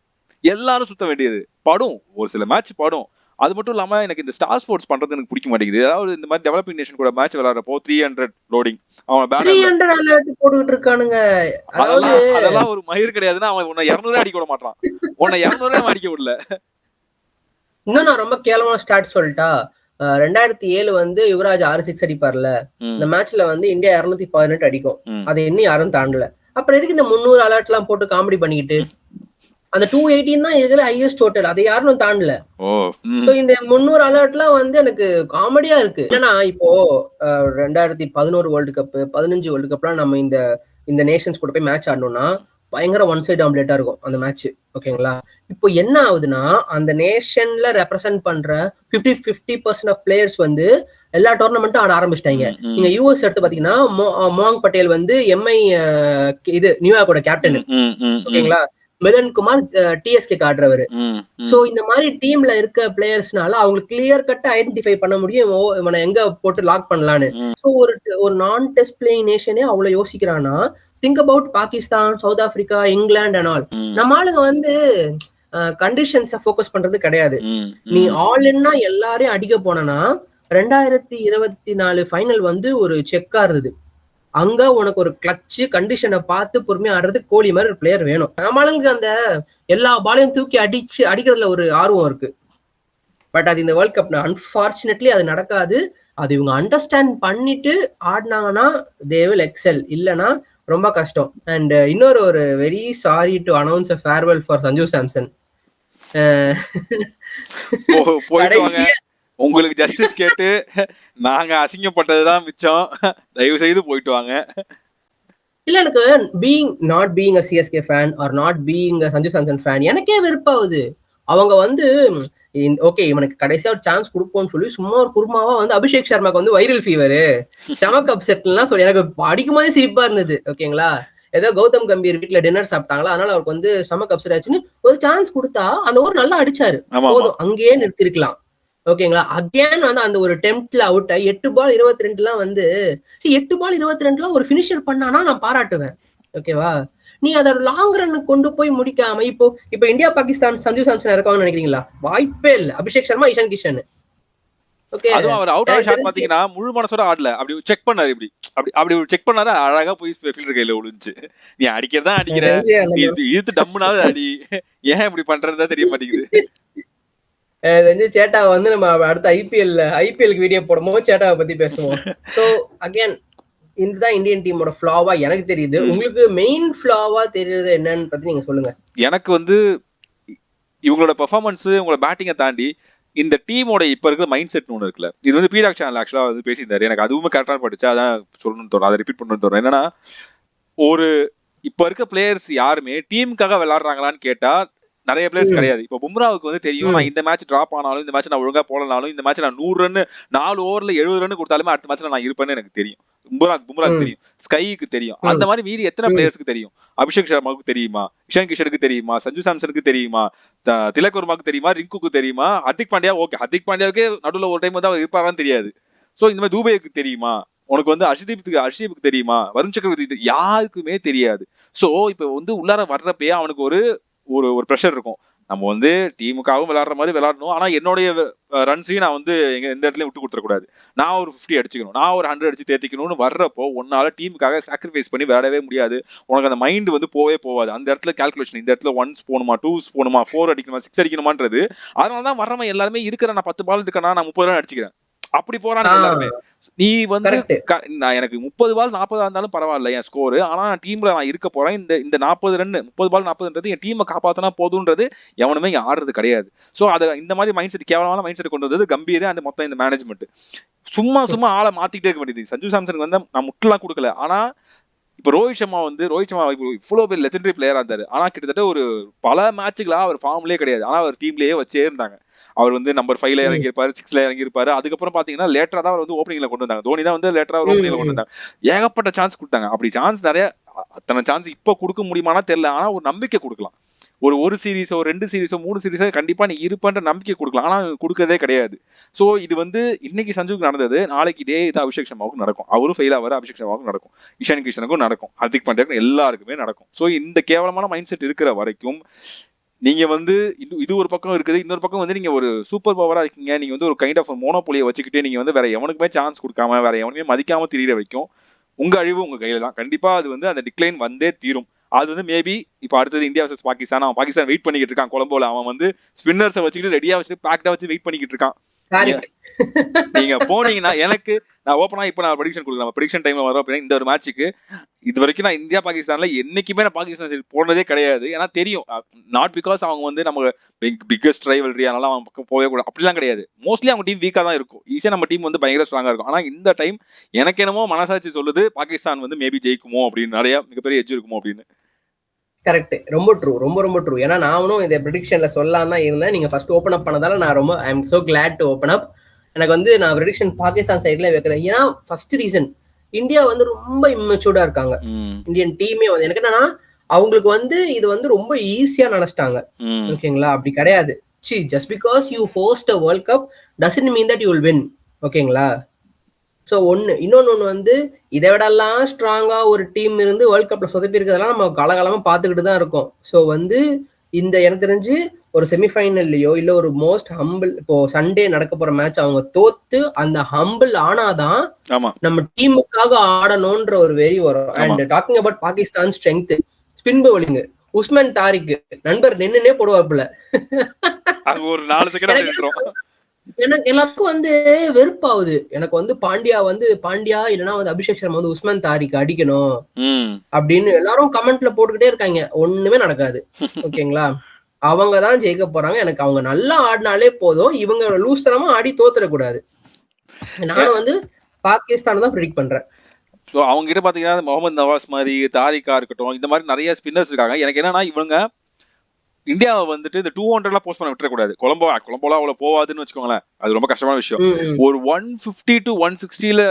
A: எல்லாரும் சுத்த வேண்டியது. படும் ஒரு சில மேட்ச் படும். அது மட்டும் இல்லாம எனக்கு இந்த ஸ்டார் ஸ்போர்ட்ஸ் பண்றது எனக்கு பிடிக்க மாட்டேங்குது. அதாவது இந்த மாதிரி டெவலப்பிங் நேஷன் கூட மேட்ச் விளையாடுறப்போ 300 லோடிங் அவன்
B: போட்டுட்டு இருக்கானுங்க.
A: அதெல்லாம் ஒரு மயிர் கிடையாதுன்னா அவன் உன்னை 200 அடிக்க விட மாட்டான், உன்னை 200 அடிக்க விடல.
B: இன்னும் நான் ரொம்ப கேவலமான ஸ்டார்ட் சொல்லிட்டா, 2007 வந்து யுவராஜ் 6 அடிப்பார்ல, இந்த மேட்ச்ல வந்து இந்தியா 218 அடிக்கும், அதை இன்னும் யாரும் தாண்டல. அப்புறம் எதுக்கு இந்த 300 அலர்ட் எல்லாம் போட்டு காமெடி பண்ணிக்கிட்டு? அந்த 218 தான் இருக்கிற ஹையஸ்ட் டோட்டல், அதை யாரும் தாண்டல. இந்த 300 அலர்ட்லாம் வந்து எனக்கு காமெடியா இருக்கு. ஏன்னா இப்போ 2011 வேர்ல்டு கப் 15 வேர்ல்டு கப்லாம் நம்ம இந்த நேஷன்ஸ் கூட போய் மேட்ச் ஆடணும்னா பயங்கர ஒன் சைடு ஆம்லேட்டா இருக்கும் அந்த மேட்ச். ஓகேங்களா, இப்போ என்ன ஆகுதுன்னா அந்த நேஷன்ல ரெப்ரசென்ட் பண்ற 50% ஆஃப் பிளேயர்ஸ் வந்து எல்லா டோர்னமெண்ட்டும் ஆட ஆரம்பிச்சிட்டாங்க. நீங்க யூஎஸ் எடுத்து பாத்தீங்கன்னா மோங் பட்டேல் வந்து எம்ஐ இது நியூயார்க்கோட கேப்டன். ஓகேங்களா, மிலன் குமார் டிஎஸ்கே ஆடுறவர். சோ இந்த மாதிரி டீம்ல இருக்க பிளேயர்ஸ்னால அவங்களுக்கு கிளியர் கட்டா ஐடென்டிஃபை பண்ண முடியும் இவனை எங்க போட்டு லாக் பண்ணலான்னு. சோ ஒரு நான் டெஸ்ட் பிளேயிங் நேஷனே அவ்வளவு யோசிக்கிறான்னா, think about Pakistan, South Africa, England and all. நம்ம ஆளுங்க வந்து கண்டிஷன்ஸை ஃபோக்கஸ் பண்றது கிடையாது. நீ ஆல் இன்னா எல்லாரையும் அடிக்க போனா 2024 ஃபைனல் வந்து ஒரு செக்கா இருந்தது. அங்க உனக்கு ஒரு கிளட்ச் கண்டிஷனை பார்த்து பொறுமையா ஆடுறதுக்கு கோலி மாதிரி ஒரு பிளேயர் வேணும். நம்மளுக்கு அந்த எல்லா பாலையும் தூக்கி அடிக்கிறதுல ஒரு ஆர்வம் இருக்கு. பட் அது இந்த வேர்ல்ட் கப் அன்பார்ச்சுனேட்லி அது நடக்காது. அது இவங்க அண்டர்ஸ்டாண்ட் பண்ணிட்டு ஆடினாங்கன்னா தே வில் எக்ஸெல், இல்லைன்னா ரொம்ப கஷ்டம். அண்ட் இன்னொரு ஒரு very sorry to announce a farewell for Sanju Samson.
A: உங்களுக்கு ஜஸ்டிஸ் கேட்டு நாங்க அசிங்கப்பட்டதுதான் மிச்சம், தயவு செய்து போயிட்டு வாங்க.
B: இல்ல எனக்கு not being a CSK fan or not being a Sanju Samson fan எனக்கே வெறுப்பாகுது. அவங்க வந்து ஓகே இவனுக்கு கடைசியா ஒரு சான்ஸ் கொடுப்போம்னு சொல்லி சும்மா ஒரு குருமாவா வந்து அபிஷேக் சர்மாக்கு வந்து வைரல் ஃபீவர் ஸ்டமக் அப்செட்லாம் சொல்லி எனக்கு அடிக்கும் போதே சிரிப்பா இருந்தது. ஓகேங்களா, ஏதோ கௌதம் கம்பீர் வீட்டுல டின்னர் சாப்பிட்டாங்களா, அதனால அவருக்கு வந்து ஸ்டமக் அப்செட் ஆச்சுன்னு ஒரு சான்ஸ் கொடுத்தா அந்த ஓவர் நல்லா அடிச்சாரு, போதும் அங்கேயே நிறுத்திருக்கலாம். ஓகேங்களா, அகேன் வந்து அந்த ஒரு டெம்ப்ட்ல அவுட் 8 பால் 22 வந்து 8 பால் 22 ஒரு பினிஷர் பண்ணானா நான் பாராட்டுவேன். ஓகேவா, நீ அதை லாங் ரன் கொண்டு போய் முடிக்காம இப்போ இந்தியா பாகிஸ்தான் சஞ்சு சாம்சன் இருக்காங்கன்னு நினைக்கிறீங்களா? வாய்ப்பே இல்ல. அபிஷேக் சர்மா, இஷான் கிஷன்.
A: ஓகே, அதுவும் அவர் அவுட் ஆஃப் ஷாட் பாத்தீங்கன்னா முழு மனசோட ஆடல, அப்படி செக் பண்ணாரு, அப்படி செக் பண்ணாரு, அழகா போய் ஃபீல்டர் கையில விழுந்துச்சு. நீ அடிக்கிறதா அடிக்கிற, நீ இழுத்து டம்முனாவது அடி, ஏன் இப்படி பண்றதா தெரிய மாட்டேங்குது.
B: சேட்டாவை வந்து நம்ம அடுத்த ஐபிஎல்க்கு வீடியோ போடும்போது சேட்டாவை பத்தி பேசுவோம். சோ அகைன் இதுதான் இந்தியன் டீமோட ஃப்ளாவா எனக்கு தெரியுது. உங்களுக்கு மெயின் ஃப்ளாவா தெரியுது என்னன்னு பத்தி நீங்க சொல்லுங்க.
A: எனக்கு வந்து இவங்களோட பெர்ஃபார்மன்ஸ், உங்களோட பேட்டிங்கை தாண்டி இந்த டீமோட இப்ப இருக்கிற மைண்ட் செட் ஒன்று இருக்குல்ல, இது வந்து பீடாக் சேனல் ஆக்சுவலா வந்து பேசியிருந்தாரு, எனக்கு அதுவுமே கரெக்டாக படிச்சு அதான் சொல்லணும்னு தோணும், அதை ரிப்பீட் பண்ணணும்னு தோணும். என்னன்னா, ஒரு இப்ப இருக்க பிளேயர்ஸ் யாருமே டீமுக்காக விளையாடுறாங்களான்னு கேட்டா நிறைய பிளேயர்ஸ் கிடையாது. இப்போ பும்ராவுக்கு வந்து தெரியும், நான் இந்த மேட்ச் டிராப் ஆனாலும், இந்த மேட்ச் நான் ஒழுங்கா போடனாலும், இந்த மேட்ச் நான் 100 ரன் 4 ஓவர்ல 70 ரன் கொடுத்தாலுமே அடுத்த மேட்ச்ல நான் இருப்பேன்னு எனக்கு தெரியும். பும்ராக்கு தெரியும், ஸ்கைக்கு தெரியும். அந்த மாதிரி மீறி எத்தனை பிளேயர்ஸ்க்கு தெரியும்? அபிஷேக் சர்மாவுக்கு தெரியுமா, இஷான் கிஷனுக்கு தெரியுமா, சஞ்சு சாம்சனுக்கு தெரியுமா, திலக் வர்மாக்கு தெரியுமா, ரிங்குக்கு தெரியுமா, ஹர்திக் பாண்டியா ஓகே, ஹர்திக் பாண்டியாவுக்கே நடுவில் ஒரு டைம் வந்து அவர் இருப்பாரான்னு தெரியாது. சோ இந்த மாதிரி தூபேக்கு தெரியுமா, உனக்கு வந்து அர்ஷதீப்புக்கு தெரியுமா, வருண் சக்கரவர்த்தி யாருக்குமே தெரியாது. சோ இப்ப வந்து உள்ளார வர்றப்பே அவனுக்கு ஒரு ஒரு ஒரு ப்ரெஷர் இருக்கும். நம்ம வந்து டீமுக்காகவும் விளையாடுற மாதிரி விளையாடணும், ஆனா என்னுடைய ரன்ஸையும் நான் வந்து எந்த இடத்துலயும் விட்டு கொடுத்துடக்கூடாது. நான் ஒரு 50 அடிச்சுக்கணும், நான் ஒரு 100 அடிச்சு தேர்த்திக்கணும்னு வர்றப்போ உன்னால டீமுக்காக சாக்ரிஃபைஸ் பண்ணி விளையாடவே முடியாது. உனக்கு அந்த மைண்ட் வந்து போகாது. அந்த இடத்துல கால்குலேஷன், இந்த இடத்துல 1s போகணுமா, 2s போகணுமா, 4 அடிக்கணுமா, 6 அடிக்கணுமான்றது. அதனாலதான் வர்றவன் எல்லாருமே இருக்கிற நான் 10 பால் இருக்கேன்னா நான் 30 ரன் அடிச்சுக்கிறேன் அப்படி போறான்னு எல்லாருமே. நீ வந்து எனக்கு 30 பால் 40 இருந்தாலும் பரவாயில்ல என் ஸ்கோர், ஆனா டீம்ல நான் இருக்க போறேன், இந்த 40 ரன் 30 பால் 40ன்றது என் டீமை காப்பாத்தினா போதும்ன்றது எவனுமே ஆடுறது கிடையாது. சோ அத இந்த மாதிரி மைண்ட் செட், கேவலமான மைண்ட் செட் கொண்டு வந்தது கம்பீர் அந்த மொத்தம் இந்த மேனேஜ்மெண்ட். சும்மா ஆளை மாத்திக்கிட்டே இருக்க வேண்டியது. சஞ்சு சாம்சனுக்கு வந்து நான் முட்டெல்லாம் கொடுக்கல, ஆனா இப்ப ரோஹித் சர்மா இவ்வளவு பேர் லெஜெண்டரி பிளேயரா இருந்தாரு, ஆனா கிட்டத்தட்ட ஒரு பல மேட்சுகளா அவர் ஃபார்ம்லயே கிடையாது, ஆனா அவர் டீம்லயே வச்சே இருந்தாங்க. அவர் வந்து நம்பர் 5ல இறங்கி இருப்பாரு, 6ல இறங்கி இருப்பாரு. அதுக்கப்புறம் பாத்தீங்கன்னா லேட்டரா தான் அவர் வந்து ஓப்பனிங்ல கொண்டு வந்தாங்க. தோனி தான் வந்து லேட்டரா ஓப்பனிங்ல கொண்டு வந்தாங்க. ஏகப்பட்ட சான்ஸ் கொடுத்தாங்க. அப்படி சான்ஸ் நிறைய, அத்தனை சான்ஸ் இப்ப கொடுக்க முடியுமானா தெரியல, ஆனா ஒரு நம்பிக்கை கொடுக்கலாம். ஒரு சீரீஸோ 2 சீரீஸோ 3 சீரீஸோ கண்டிப்பா நீ இருப்பன்ற நம்பிக்கை கொடுக்கலாம், ஆனா கொடுக்கறதே கிடையாது. சோ இது வந்து இன்னைக்கு சஞ்சுக்கு நடந்தது, நாளைக்கு இதே இது அபிஷேக் சர்மாவுக்கும் நடக்கும். அவரும் ஃபெயில் ஆவாரு, அபிஷேக் சர்மாவுக்கும் நடக்கும், இஷான் கிஷனுக்கும் நடக்கும், ஹர்திக் பாண்டியாவுக்கும் எல்லாருக்குமே நடக்கும். சோ இந்த கேவலமான மைண்ட் செட் இருக்கிற வரைக்கும் நீங்க வந்து இது ஒரு பக்கம் இருக்குது. இன்னொரு பக்கம் வந்து நீங்க ஒரு சூப்பர் பவரா இருக்கீங்க, நீங்க வந்து ஒரு கைண்ட் ஆஃப் மோனோபோலியை வச்சுக்கிட்டே நீங்க வந்து வேற எவனுக்குமே சான்ஸ் கொடுக்காம, வேற எவனுமே மதிக்காம திரியிற வைக்கும். உங்க அழிவு உங்க கையில தான். கண்டிப்பா அது வந்து அந்த டிக்ளைன் வந்தே தீரும். அது வந்து மேபி இப்ப அடுத்தது இந்தியா வர்சஸ் பாகிஸ்தான், அவன் பாகிஸ்தான் வெயிட் பண்ணிக்கிட்டு இருக்கான் கொலம்போல. அவன் வந்து ஸ்பின்னர்ஸை வச்சுக்கிட்டு ரெடியா வச்சு பேக்டா வச்சு வெயிட் பண்ணிக்கிட்டு இருக்கான். நீங்க போனீங்கன்னா எனக்கு நான் ஓப்பனா இப்ப நான் ப்ரெடிக்ஷன் கொடுக்கலாம். ப்ரெடிக்ஷன் டைம்ல வரும் அப்படின்னா இந்த ஒரு மேட்சுக்கு இது வரைக்கும் நான் இந்தியா பாகிஸ்தான்ல என்னைக்குமே நான் பாகிஸ்தான் சைடு போனதே கிடையாது. ஏன்னா தெரியும், நாட் பிகாஸ் அவங்க வந்து நம்ம பிக்கஸ்ட் ரைவல்ரி அதனால அவங்க பக்கம் போகவே கூடாது அப்படிலாம் கிடையாது. மோஸ்ட்லி அவங்க டீம் வீக்கா தான் இருக்கும், ஈஸியா நம்ம டீம் வந்து பயங்கர ஸ்ட்ராங்கா இருக்கும். ஆனா இந்த டைம் எனக்கு என்னமோ மனசாட்சி சொல்லுது பாகிஸ்தான் வந்து மேபி ஜெயிக்குமோ அப்படின்னு, நிறைய மிகப்பெரிய எட்ஜ் இருக்குமோ அப்படின்னு.
B: கரெக்ட், ரொம்ப ட்ரூ, ரொம்ப ட்ரூ. ஏன்னா நானும் இந்த ப்ரெடிக்ஷன்ல சொல்லலாம் தான் இருந்தேன். நீங்க ஃபர்ஸ்ட் ஓப்பன் அப் பண்ணதால நான் ரொம்ப I am so glad to open up. எனக்கு வந்து நான் ப்ரெடிக்ஷன் பாகிஸ்தான் சைட்ல வைக்கிறேன். ஏன்னா ஃபர்ஸ்ட் ரீசன், இந்தியா வந்து ரொம்ப இம்மெச்சூர்டா இருக்காங்க. இந்தியன் டீமே வந்து எனக்கு என்னன்னா அவங்களுக்கு வந்து இது வந்து ரொம்ப ஈஸியா நினைச்சிட்டாங்க. ஓகேங்களா, அப்படி கிடையாது. Just because you host a world cup doesn't mean that you will win. ஓகேங்களா, ஸோ இன்னொன்று வந்து இதை விடலாம் ஸ்ட்ராங்கா ஒரு டீம் இருந்து வேர்ல்ட் கப்ல சொதப்பி இருக்கிறதெல்லாம் நம்ம காலகாலமா பார்த்துக்கிட்டு தான் இருக்கோம். ஸோ வந்து இந்த எனக்கு தெரிஞ்சு ஒரு செமிஃபைனல்லையோ இல்ல ஒரு மோஸ்ட் ஹம்பிள், இப்போ சண்டே நடக்க போற மேட்ச் அவங்க தோத்து அந்த ஹம்பிள் ஆனாதான் நம்ம டீமுக்காக ஆடணும்ன்ற ஒரு வெறி வரும். And talking about Pakistan strength, spin bowling, Usman Tariq நண்பர் நின்னுனே போடுவாப்புல. எனக்கு எல்லாருக்கும் வந்து வெறுப்பாகுது. எனக்கு வந்து பாண்டியா இல்லைன்னா வந்து அபிஷேக் சர்மா வந்து உஸ்மான் தாரிக் அடிக்கணும் அப்படின்னு எல்லாரும் கமெண்ட்ல போட்டுக்கிட்டே இருக்காங்க. ஒண்ணுமே நடக்காது. ஓகேங்களா, அவங்க தான் ஜெயிக்க போறாங்க. எனக்கு அவங்க நல்லா ஆடினாலே போதும், இவங்க லூஸ் தரமா ஆடி தோத்துடக்கூடாது. நானும் வந்து பாகிஸ்தான் தான் ப்ரெடிக்ட் பண்றேன்.
A: அவங்க கிட்ட பாத்தீங்கன்னா முகமது நவாஸ் மாதிரி, தாரிகா இருக்கட்டும், இந்த மாதிரி நிறைய ஸ்பின்னர்ஸ் இருக்காங்க. எனக்கு என்னன்னா இவங்க இந்தியாவை வந்துட்டு இந்த 200 போஸ்ட் பண்ண விட்டுறக்கூடாது. கொலம்போலாம் அவ்வளவு போவாதுன்னு வச்சுக்கோங்களேன், அது ரொம்ப கஷ்டமான விஷயம். ஒரு 150 to 160ல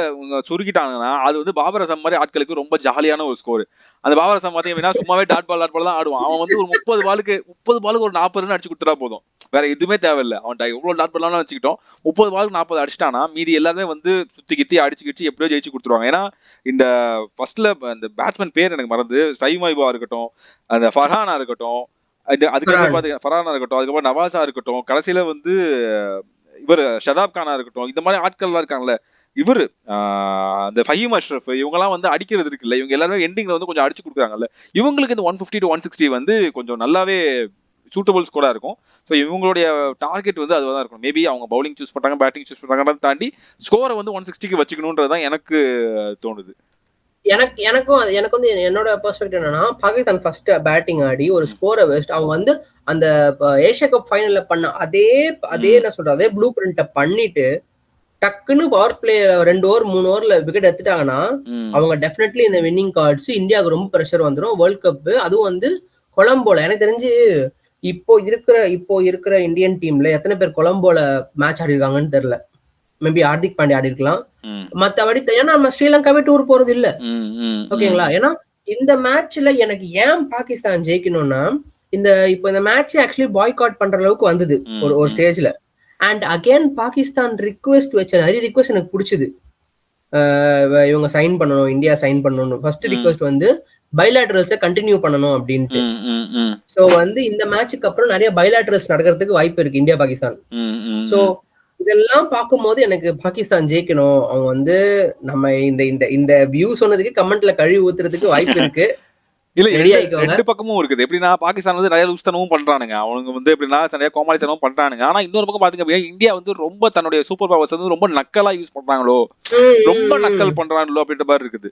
A: சுருக்கிட்டாங்கன்னா அது வந்து பாபர் அசம் மாதிரி ஆட்களுக்கு ரொம்ப ஜாலியான ஒரு ஸ்கோர். அந்த பாபர் அசம் பார்த்தீங்கன்னா சும்மாவே டாட் பால் தான் ஆடுவான். அவன் வந்து ஒரு 30 பாலுக்கு ஒரு 40 ரன் அடிச்சு கொடுத்துட்டா போதும், வேற எதுவுமே தேவையில்லை. அவன் எவ்வளவு டாட் பால்லாம் வச்சுக்கிட்டோம், 30 பாலுக்கு 40 அடிச்சிட்டானா மீதி எல்லாருமே வந்து சுத்தி கித்தி அடிச்சு எப்படியோ ஜெயிச்சு கொடுத்துருவாங்க. ஏன்னா இந்த ஃபர்ஸ்ட்ல அந்த பேட்ஸ்மேன் பேர் எனக்கு மறந்து, சைமைபா இருக்கட்டும், அந்த ஃபர்ஹானா இருக்கட்டும், அதுக்கப்புறம் பாத்தீங்கன்னா ஃபர்ஹானா இருக்கட்டும், அதுக்கப்புறம் நவாஸா இருக்கட்டும், கடைசியில வந்து இவர் ஷதாப் கானா இருக்கட்டும், இந்த மாதிரி ஆட்கள் எல்லாம் இருக்காங்கல்ல, இவரு அந்த ஃபஹீம் அஷ்ரஃப், இவங்க எல்லாம் வந்து அடிக்கிறது இருக்குல்ல, இவங்க எல்லாருமே எண்டிங்ல வந்து கொஞ்சம் அடிச்சு கொடுக்குறாங்கல்ல, இவங்களுக்கு இந்த 150 to 160 வந்து கொஞ்சம் நல்லாவே சூட்டபிள் ஸ்கோரா இருக்கும். ஸோ இவங்களுடைய டார்கெட் வந்து அதுதான் இருக்கும். மேபி அவங்க பவுலிங் சூஸ் பண்றாங்க, பேட்டிங் சூஸ் பண்றாங்கன்னு தாண்டி ஸ்கோரை வந்து 160க்கு வச்சுக்கணும்ன்றதுதான் எனக்கு தோணுது.
B: எனக்கு வந்து என்னோட பெர்ஸ்பெக்டிவ் என்னன்னா, பாகிஸ்தான் ஃபர்ஸ்ட் பேட்டிங் ஆடி ஒரு ஸ்கோரை வெஸ்ட் அவங்க வந்து அந்த ஏஷியா கப் ஃபைனல்ல பண்ண அதே என்ன சொல்றது அதே ப்ளூ பிரிண்ட்டை பண்ணிட்டு டக்குன்னு பவர் பிளே 2 ஓவர் 3 ஓவர்ல விக்கெட் எடுத்துட்டாங்கன்னா அவங்க டெஃபினெட்லி இந்த வின்னிங் கார்ட்ஸ் இந்தியாவுக்கு ரொம்ப ப்ரெஷர் வந்துடும். வேர்ல்ட் கப் அதுவும் வந்து கொலம்போல எனக்கு தெரிஞ்சு இப்போ இருக்கிற இந்தியன் டீம்ல எத்தனை பேர் கொலம்போல மேட்ச் ஆடி இருக்காங்கன்னு தெரியல. மேபி ஹார்திக் பாண்டியா ஆடி இருக்கலாம். மத்தபடி ஏன்னா நம்ம ஸ்ரீலங்காவே டூர் போறது இல்ல. ஓகேங்களா? ஏன்னா இந்த மேட்ச்ல எனக்கு ஏன் பாகிஸ்தான் ஜெயிக்கணும்னா இப்போ இந்த மேட்ச் ஆக்சுவலி பாய்காட் பண்ற அளவுக்கு வந்தது ஒரு ஸ்டேஜ்ல. அண்ட் அகைன் பாகிஸ்தான் ரிக்வெஸ்ட் வச்ச நிறைய ரிக்வெஸ்ட் எனக்கு பிடிச்சது. இவங்க சைன் பண்ணணும், இந்தியா சைன் பண்ணணும். ஃபர்ஸ்ட் ரிக்வெஸ்ட் வந்து பைலாட்டரல்ஸை கண்டினியூ பண்ணணும் அப்படின்ட்டு. சோ வந்து இந்த மேட்சுக்கு அப்புறம் நிறைய பைலாட்டரல்ஸ் நடக்கிறதுக்கு வாய்ப்பு இருக்கு இந்தியா பாகிஸ்தான். சோ இதெல்லாம் பார்க்கும்போது எனக்கு பாகிஸ்தான் ஜெயிக்கணும். அவங்க வந்து நம்ம இந்த வியூ சொன்னதுக்கு கமெண்ட்ல கழுவி ஊத்துறதுக்கு வாய்ப்பு இருக்கு.
A: இல்ல ரெண்டு பக்கமும் இருக்குது. எப்படின்னா பாகிஸ்தான் வந்து நிறைய லூஸ்தனமும் பண்றானுங்க, அவங்க வந்து எப்படின்னா நிறைய கோமாளித்தனமும் பண்றானுங்க. ஆனா இன்னொரு பக்கம் பாத்தீங்க அப்படின்னா இந்தியா வந்து ரொம்ப தன்னுடைய சூப்பர் பவர்ஸ் வந்து ரொம்ப நக்கலா யூஸ் பண்றாங்களோ, ரொம்ப நக்கல் பண்றாங்களோ அப்படின்ற மாதிரி இருக்குது.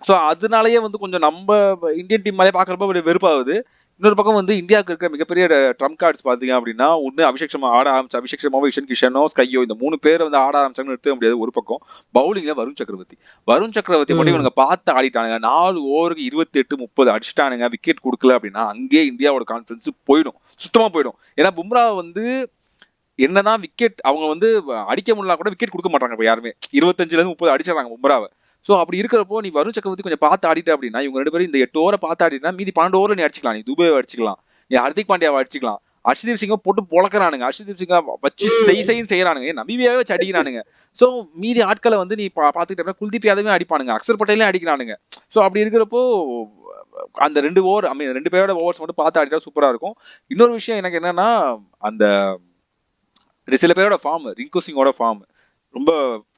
A: சோ அதனாலயே வந்து கொஞ்சம் நம்ம இந்தியன் டீம் மேலே பாக்குறப்ப வெறுப்பாகுது. இன்னொரு பக்கம் வந்து இந்தியாவுக்கு இருக்கிற மிகப்பெரிய ட்ரம்ப் கார்ட்ஸ் பாத்தீங்க அப்படின்னா ஒண்ணு அபிஷேக் சர்மா ஆட ஆரம்பிச்சு, அபிஷேக் சர்மாவோ இஷன் கிஷனோ ஸ்கையோ இந்த 3 பேர் வந்து ஆட ஆரம்பிச்சாங்கன்னு எடுத்துக்க முடியாது. ஒரு பக்கம் பவுலிங்ல வருண் சக்கரவர்த்தி மட்டும் இவனுங்க பார்த்து ஆடிட்டானுங்க. 4 ஓவருக்கு 28-30 அடிச்சுட்டானுங்க, விக்கெட் கொடுக்கல அப்படின்னா அங்கேயே இந்தியாவோட கான்பிடன்ஸ் போயிடும், சுத்தமா போயிடும். ஏன்னா பும்ரா வந்து என்னதான் விக்கெட் அவங்க வந்து அடிக்க முடியல கூட விக்கெட் கொடுக்க மாட்டாங்க. இப்ப யாருமே 25-30 அடிச்சிடறாங்க பும்ராவை. சோ அப்படி இருக்கிறப்போ நீ வருண் சக்கரவர்த்தி கொஞ்சம் பார்த்து ஆடிட்ட அப்படின்னா இவங்க 2 பேரும் இந்த 8 ஓவரை பார்த்து ஆடினா மீதி 12 ஓவர்ல நீ அடிச்சுக்கலாம். நீ துபேவை அடிச்சுக்கலாம், நீ ஹர்திக் பாண்டியாவை அடிச்சுக்கலாம். ஹர்ஷதீப் சிங்கை போட்டு பொழக்கிறானுங்க, ஹர்ஷதீப் சிங்கா வச்சு செய்யறானுங்க, நபியாவே வச்சு அடிக்கிறானுங்க. சோ மீதி ஆட்களை வந்து நீ பாத்துக்கிட்டா குல்தீப் யாதவே அடிப்பானுங்க, அக்சர் பட்டேலே அடிக்கிறானுங்க. சோ அப்படி இருக்கிறப்போ அந்த 2 ஓவர் 2 பேரோட ஓவர்ஸ் மட்டும் பார்த்து ஆடிட்டா சூப்பரா இருக்கும். இன்னொரு விஷயம் எனக்கு என்னன்னா அந்த சில பேரோட ஃபார்ம், ரிங்கு சிங்கோட ஃபார்ம் ரொம்ப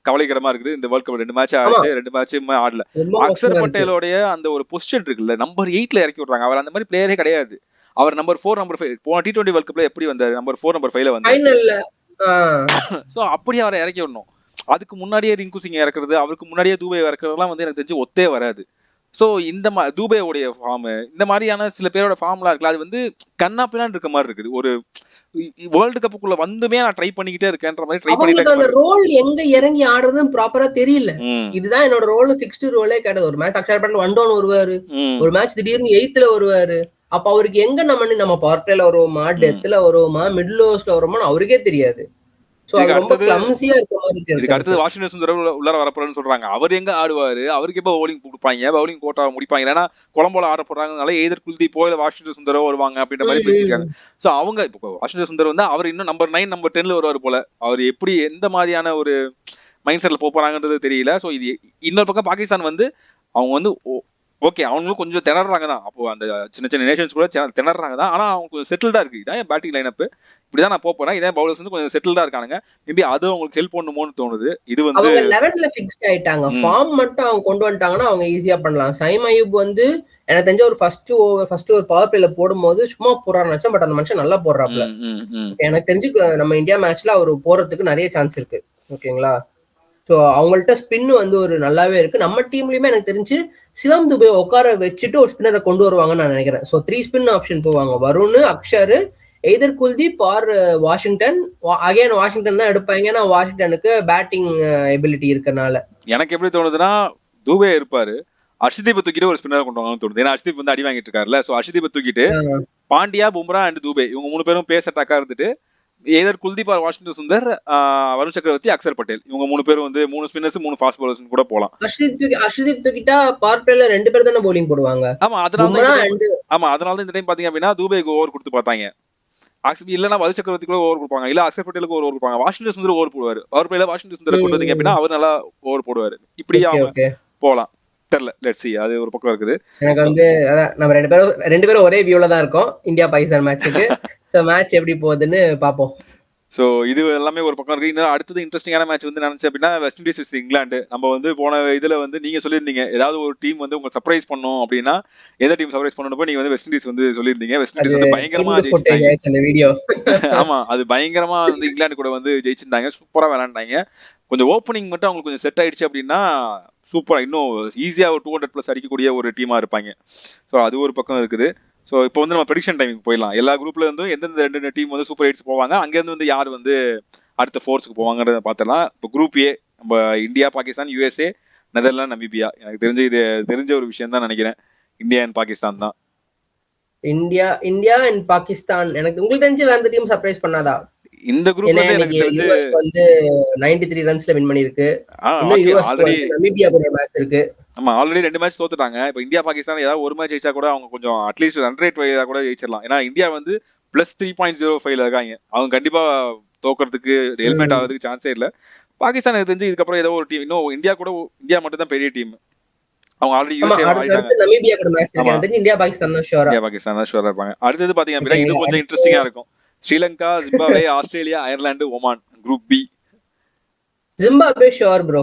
A: கவலைக்கிடமா இருக்குது. இந்த வேர்ல்ட் கப் 2 மேட்ச் ஆச்சு, 2 மேட்சுமே ஆடல. அக்சர் பட்டேலோடைய அந்த ஒரு பொசிஷன் இருக்குல்ல, நம்பர் 8ல இறக்கி விடுறாங்க. அவர் அந்த மாதிரி பிளேயரே கிடையாது. அவர் நம்பர் 4 நம்பர் 5 போன T20 வேர்ல்ட் கப்ல எப்படி வந்தாரு, நம்பர் 4 நம்பர் 5ல வந்தாரு. சோ அப்படியே அவரை இறக்கி விடணும். அதுக்கு முன்னாடியே ரிங்கு சிங் இறக்குறது, அவருக்கு முன்னாடியே தூபே இறக்குறதுலாம் வந்து எனக்கு தெரிஞ்சு ஒத்தே வராது. சோ இந்த தூபேவுடைய ஃபார்ம், இந்த மாதிரியான சில பேரோட ஃபார்ம்லாம் இருக்குல்ல, அது வந்து கண்ணாப்பிலான்னு இருக்க மாதிரி இருக்குது. ஒரு வேர்ல்ட் கப்புக்குள்ள வந்துமே நான் ட்ரை பண்ணிக்கிட்டே இருக்கேன்ற மாதிரி ட்ரை பண்ணிட்டே
B: அந்த ரோல் எங்க இறங்கி ஆடுறதுன்னு ப்ராப்பரா தெரியல. இதுதான் என்னோட ரோல், ஃபிக்ஸ்டு ரோலே கிடையாது. ஒரு மேட்ச் அக்ஷர் பட்டேல் 1 டவுன் வருவாரு, ஒரு மேட்ச் திடீர்னு 8ல வருவாரு. அப்ப அவருக்கு எங்க நம்ம பவர் பிளேல வருவோமா, டெத்ல வருவோமா, மிடில் ஓவர்ஸ்ல வருவோமா அவருக்கே தெரியாது.
A: இதுக்கு அடுத்தது வாஷிங்டன் சுந்தர் உள்ளார வரப்போறன்னு சொல்றாங்க. அவர் எங்க ஆடுவாரு, அவருக்கு எப்ப பவுலிங் கொடுப்பாங்க, பவுலிங் கோட்டா முடிப்பாங்க. ஏன்னா கொலம்போல ஆட போறாங்கனால எதிர் குல்தீப் இல்ல வாஷிங்டன் சுந்தரோ வருவாங்க அப்படின்ற மாதிரி பேசிருக்காங்க. சோ அவங்க இப்போ வாஷிங்டன் சுந்தர் வந்து அவர் இன்னும் நம்பர் 9 நம்பர் 10ல வருவாரு போல. அவர் எப்படி எந்த மாதிரியான ஒரு மைண்ட் செட்ல போறாங்கன்றது தெரியல. சோ இது இன்னொரு பக்கம் பாகிஸ்தான் வந்து அவங்க வந்து ஓகே அவங்களும் கொஞ்சம் திணறாங்க தான். அப்போ அந்த சின்ன சின்ன நேஷன்ஸ் கூட திணறாங்க தான். ஆனா அவங்க கொஞ்சம் செட்டில்டா இருக்கு. இதான் பேட்டிங் லைனப், இப்படிதான் நான் போறேன். இதே பவுலர்ஸ் வந்து கொஞ்சம் செட்டில்டா இருக்கானுங்க. மேபி அது அவங்களுக்கு ஹெல்ப் பண்ணுமோன்னு தோணுது. இது வந்து
B: அவங்க 11ல ஃபிக்ஸ்ட் ஆயிட்டாங்க. ஃபார்ம் மட்டும் அவங்க கொண்டு வந்துட்டாங்கன்னா அவங்க ஈஸியா பண்ணலாம். சைம் அயூப் வந்து எனக்கு தெரிஞ்ச ஒரு ஃபர்ஸ்ட் ஒரு பவர் பிளேல போடும்போது சும்மா போடுறாரு நினைச்சேன். பட் அந்த மனுஷன் நல்லா போடுறாப்ல. எனக்கு தெரிஞ்சு நம்ம இந்தியா மேட்ச்ல அவர் போறதுக்கு நிறைய சான்ஸ் இருக்கு. ஓகேங்களா? ஸோ அவங்கள்ட்ட ஸ்பின் வந்து ஒரு நல்லாவே இருக்கு. நம்ம டீம்லயுமே எனக்கு தெரிஞ்சு சிவம் துபே உட்கார வச்சுட்டு ஒரு ஸ்பின்னரை கொண்டு வருவாங்கன்னு நான் நினைக்கிறேன். ஸோ 3 ஸ்பின் ஆப்ஷன் போவாங்க. Varun, Axar, either Kuldeep or Washington. Again Washington தான் எடுப்பாங்க. ஏன்னா வாஷிங்டனுக்கு பேட்டிங் எபிலிட்டி இருக்கனால.
A: எனக்கு எப்படி தோணுதுன்னா துபே இருப்பாரு, ஹர்ஷதீப்பை தூக்கிட்டு ஒரு ஸ்பின்னர் கொண்டு வாங்கன்னு தோணுது. ஏன்னா ஹர்ஷதீப் வந்து அடி வாங்கிட்டு இருக்காருல்ல. ஸோ ஹர்ஷதீப்பை தூக்கிட்டு பாண்டியா, பும்ரா அண்ட் துபே இவங்க 3 பேரும் பேச அட்டாக்கா இருந்துட்டு ஏதர் குல்தீப் ஆர் வாஷிங்டன் சுந்தர், வருண் சக்கரவர்த்தி, அக்சர் பட்டேல் இவங்க 3 பேரும் வந்து 3 ஸ்பின்னர்ஸ் 3 ஃபாஸ்ட் பவுலர்ஸ் கூட போலாம்.
B: ஹர்ஷதீப் தூக்கிட்டா பவர் பிளேல 2 பேர் தான பவுலிங் போடுவாங்க.
A: ஆமா அதனால இந்த டைம் பாத்தீங்க அப்படின்னா துபேக்கு ஓவர் கொடுத்து பார்த்தாங்க. இல்லன்னா வருண் சக்கரவர்த்தி கூட ஓவர் கொடுப்பாங்க, இல்ல அக்சர் பட்டேலுக்கு ஓவர் கொடுப்பாங்க. வாஷிங்டன் சுந்தர் ஓவர் போடுவாரு. பவர் பிளேல வாஷிங்டன் சுந்தர் கொண்டு வந்தீங்க அப்படின்னா அவர் நல்லா ஓவர் போடுவாரு. இப்படியே அவங்க போலாம். தெரியல, லெட்ஸ் see. அது ஒரு பக்கம் இருக்குது.
B: எனக்கு வந்து நம்ம 2 பேரும் ஒரே வியூல தான் இருக்கோம் இந்தியா பாகிஸ்தான் மேட்சுக்கு. சோ மேட்ச் எப்படி போகுதுன்னு பாப்போம்.
A: சோ இது எல்லாமே ஒரு பக்கம் இருக்கு. இன்னும் அடுத்தது இன்ட்ரெஸ்டிங்கான மேட்ச் வந்து நினைச்சேன் அப்படின்னா வெஸ்ட் இண்டீஸ் வித் இங்கிலாந்து. நம்ம வந்து போன இதுல வந்து நீங்க சொல்லியிருந்தீங்க ஏதாவது ஒரு டீம் வந்து உங்க சர்ப்ரைஸ் பண்ணும் அப்படின்னா எந்த டீம் சர்ப்ரைஸ் பண்ணணும், நீங்க வந்து வெஸ்ட் இண்டீஸ் வந்து சொல்லியிருந்தீங்க. வெஸ்ட் இண்டீஸ் வந்து பயங்கரமா ஜெயிச்சிருந்தாங்க. ஆமா, அது பயங்கரமா வந்து இங்கிலாந்து கூட வந்து ஜெயிச்சிருந்தாங்க. சூப்பரா விளையாண்டாங்க. கொஞ்சம் ஓப்பனிங் மட்டும் அவங்களுக்கு கொஞ்சம் செட் ஆயிடுச்சு அப்படின்னா சூப்பரா இன்னும் ஈஸியா ஒரு 200+ அடிக்கக்கூடிய ஒரு டீமா இருப்பாங்க. ஸோ அது ஒரு பக்கம் இருக்குது. ஸோ இப்போ வந்து நம்ம ப்ரெடிக்ஷன் டைமுக்கு போயிடலாம். எல்லா குரூப்ல இருந்தும் எந்தெந்த 2 டீம் வந்து சூப்பர் 8 போவாங்க, அங்கேருந்து வந்து யார் வந்து அடுத்த ஃபோர்ஸ்க்கு போவாங்கன்றத பார்த்துடலாம். இப்போ குரூப் ஏ நம்ம India, Pakistan, USA, Netherlands, Namibia. எனக்கு இது தெரிஞ்ச ஒரு விஷயம் தான் நினைக்கிறேன். இந்தியா அண்ட் பாகிஸ்தான் தான்.
B: India and Pakistan. எனக்கு உங்களுக்கு தெரிஞ்சு வேற டீம் சர்ப்ரைஸ் பண்ணாதா?
A: இந்த குரூப்ல எனக்கு தெரிஞ்சு
B: யுஎஸ் வந்து 93 ரன்ஸ்ல வின் பண்ணிருக்கு. இன்னும் யுஎஸ் வந்து நமீபியா கூட மேட்ச் இருக்கு.
A: ஆமா, ஆல்ரெடி 2 மேட்ச் தோத்துட்டாங்க. இப்போ இந்தியா பாகிஸ்தான் ஏதாவது ஒரு மேட்ச் ஜெயிச்சா கூட அவங்க கொஞ்சம் அட்லீஸ்ட் ரன் ரேட் வைஸா கூட ஜெயிச்சிடலாம். ஏன்னா இந்தியா வந்து +3.05 இருக்காங்க. அவங்க கண்டிப்பா தோக்கிறதுக்கு ஹெல்மெட் ஆகிறதுக்கு சான்ஸே இல்லை. பாகிஸ்தான் எனக்கு தெரிஞ்சு இதுக்கப்புறம் ஏதோ ஒரு டீம், இன்னும் இந்தியா மட்டும் தான் பெரிய டீம். அவங்க ஆல்ரெடி
B: நமீபியா கூட மேட்ச் இருக்கு. எனக்கு இந்தியா பாகிஸ்தான் தான் ஷூரா.
A: இந்தியா பாகிஸ்தான் தான் ஷூரா இருப்பாங்க. அடுத்தது பாத்தீங்க அப்படின்னா இது கொஞ்சம் இன்ட்ரெஸ்டிங்கா இருக்கும். Sri Lanka, Zimbabwe, Australia, Ireland, Oman. Group B.
B: Zimbabwe sure bro.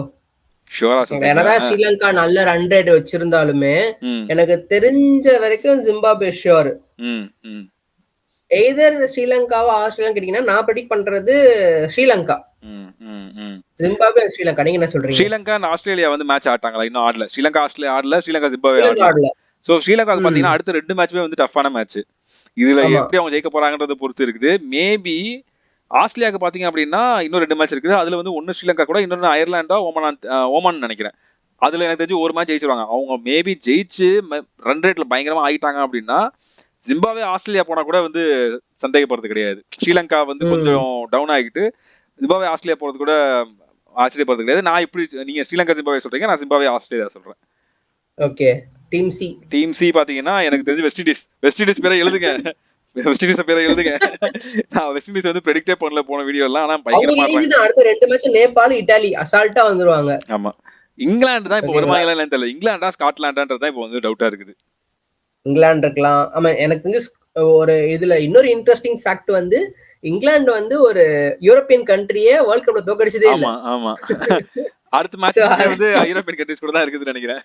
A: ஷூரா சொல்றேன்.
B: என்னடா ஸ்ரீலங்கா நல்ல ரன் ரேட் வச்சிருந்தாலுமே எனக்கு தெரிஞ்ச வரைக்கும் ஜிம்பாப்வே ஷூர். எய்தர் ஸ்ரீலங்காவா ஆஸ்திரேலியா கேட்டீங்கன்னா நான் ப்ரெடிக்ட் பண்றது ஸ்ரீலங்கா. ஜிம்பாப்வே ஸ்ரீலங்கா. நீங்க என்ன சொல்றீங்க?
A: ஸ்ரீலங்கா அண்ட் ஆஸ்திரேலியா வந்து மேட்ச் ஆட்டாங்களா? இன்னும் ஆடல. ஸ்ரீலங்கா ஆஸ்திரேலியா ஆடல, ஸ்ரீலங்கா ஜிம்பாப்வே ஆடல. சோ ஸ்ரீலங்கா பாத்தீங்கன்னா அடுத்த 2 மேட்ச்மே வந்து டஃப்பான மேட்ச். இதுல எப்படி அவங்க ஜெயிக்க போறாங்கன்றத பொறுத்து இருக்குது. மேபி ஆஸ்திரேலியாவுக்கு பாத்தீங்க அப்படின்னா இன்னும் 2 மேட்ச் இருக்குது. அதுல வந்து ஒன்னு ஸ்ரீலங்கா கூட, இன்னொன்னு அயர்லாண்டா ஓமான் நினைக்கிறேன். அதுல எனக்கு தெரிஞ்சு ஒரு மேட்ச் ஜெயிச்சிருவாங்க. அவங்க மேபி ஜெயிச்சு ரன் ரேட்ல பயங்கரமா ஆயிட்டாங்க அப்படின்னா ஜிம்பாப்வே ஆஸ்திரேலியா போனா கூட வந்து சந்தேகப்படுறது கிடையாது. ஸ்ரீலங்கா வந்து கொஞ்சம் டவுன் ஆகிட்டு ஜிம்பாப்வே ஆஸ்திரேலியா போறது கூட ஆச்சரியப்படுறது கிடையாது. நான் இப்படி நீங்க ஸ்ரீலங்கா ஜிம்பாப்வே சொல்றீங்க, நான் ஜிம்பாப்வே ஆஸ்திரேலியா சொல்றேன்.
B: ஓகே. டீம் சி
A: பாத்தீங்கன்னா எனக்கு தெரிஞ்சு வெஸ்ட் இண்டீஸ் பேரை எழுதுங்க. வெஸ்ட் இண்டீஸ் பேரை எழுதுங்க. நான் வெஸ்ட் இண்டீஸ் வந்து ப்ரெடிக்டே பண்ணல போன வீடியோ எல்லாம். ஆனா பயங்கரமா
B: அடுத்த 2 மேட்ச் நேபாள், இத்தாலி அசால்ட்டா வந்துருவாங்க.
A: ஆமா, இங்கிலாந்து தான் இப்போ வருவாங்களா இல்லன்னு தெரியல. இங்கிலாண்டா ஸ்காட்லாண்டான்றது தான் இப்போ வந்து டவுட்டா இருக்குது.
B: இங்கிலாந்து இருக்கலாம். ஆமா, எனக்கு தெரிஞ்சு ஒரு இதுல இன்னொரு இன்ட்ரெஸ்டிங் ஃபேக்ட் வந்து இங்கிலாந்து வந்து ஒரு யூரோப்பியன் கண்ட்ரியே வேர்ல்ட் கப்ல தோக்கடிச்சதே இல்ல.
A: ஆமா அடுத்த மேட்ச் வந்து யூரோப்பியன் கண்ட்ரிஸ் கூட தான் இருக்குதுன்னு நினைக்கிறேன்.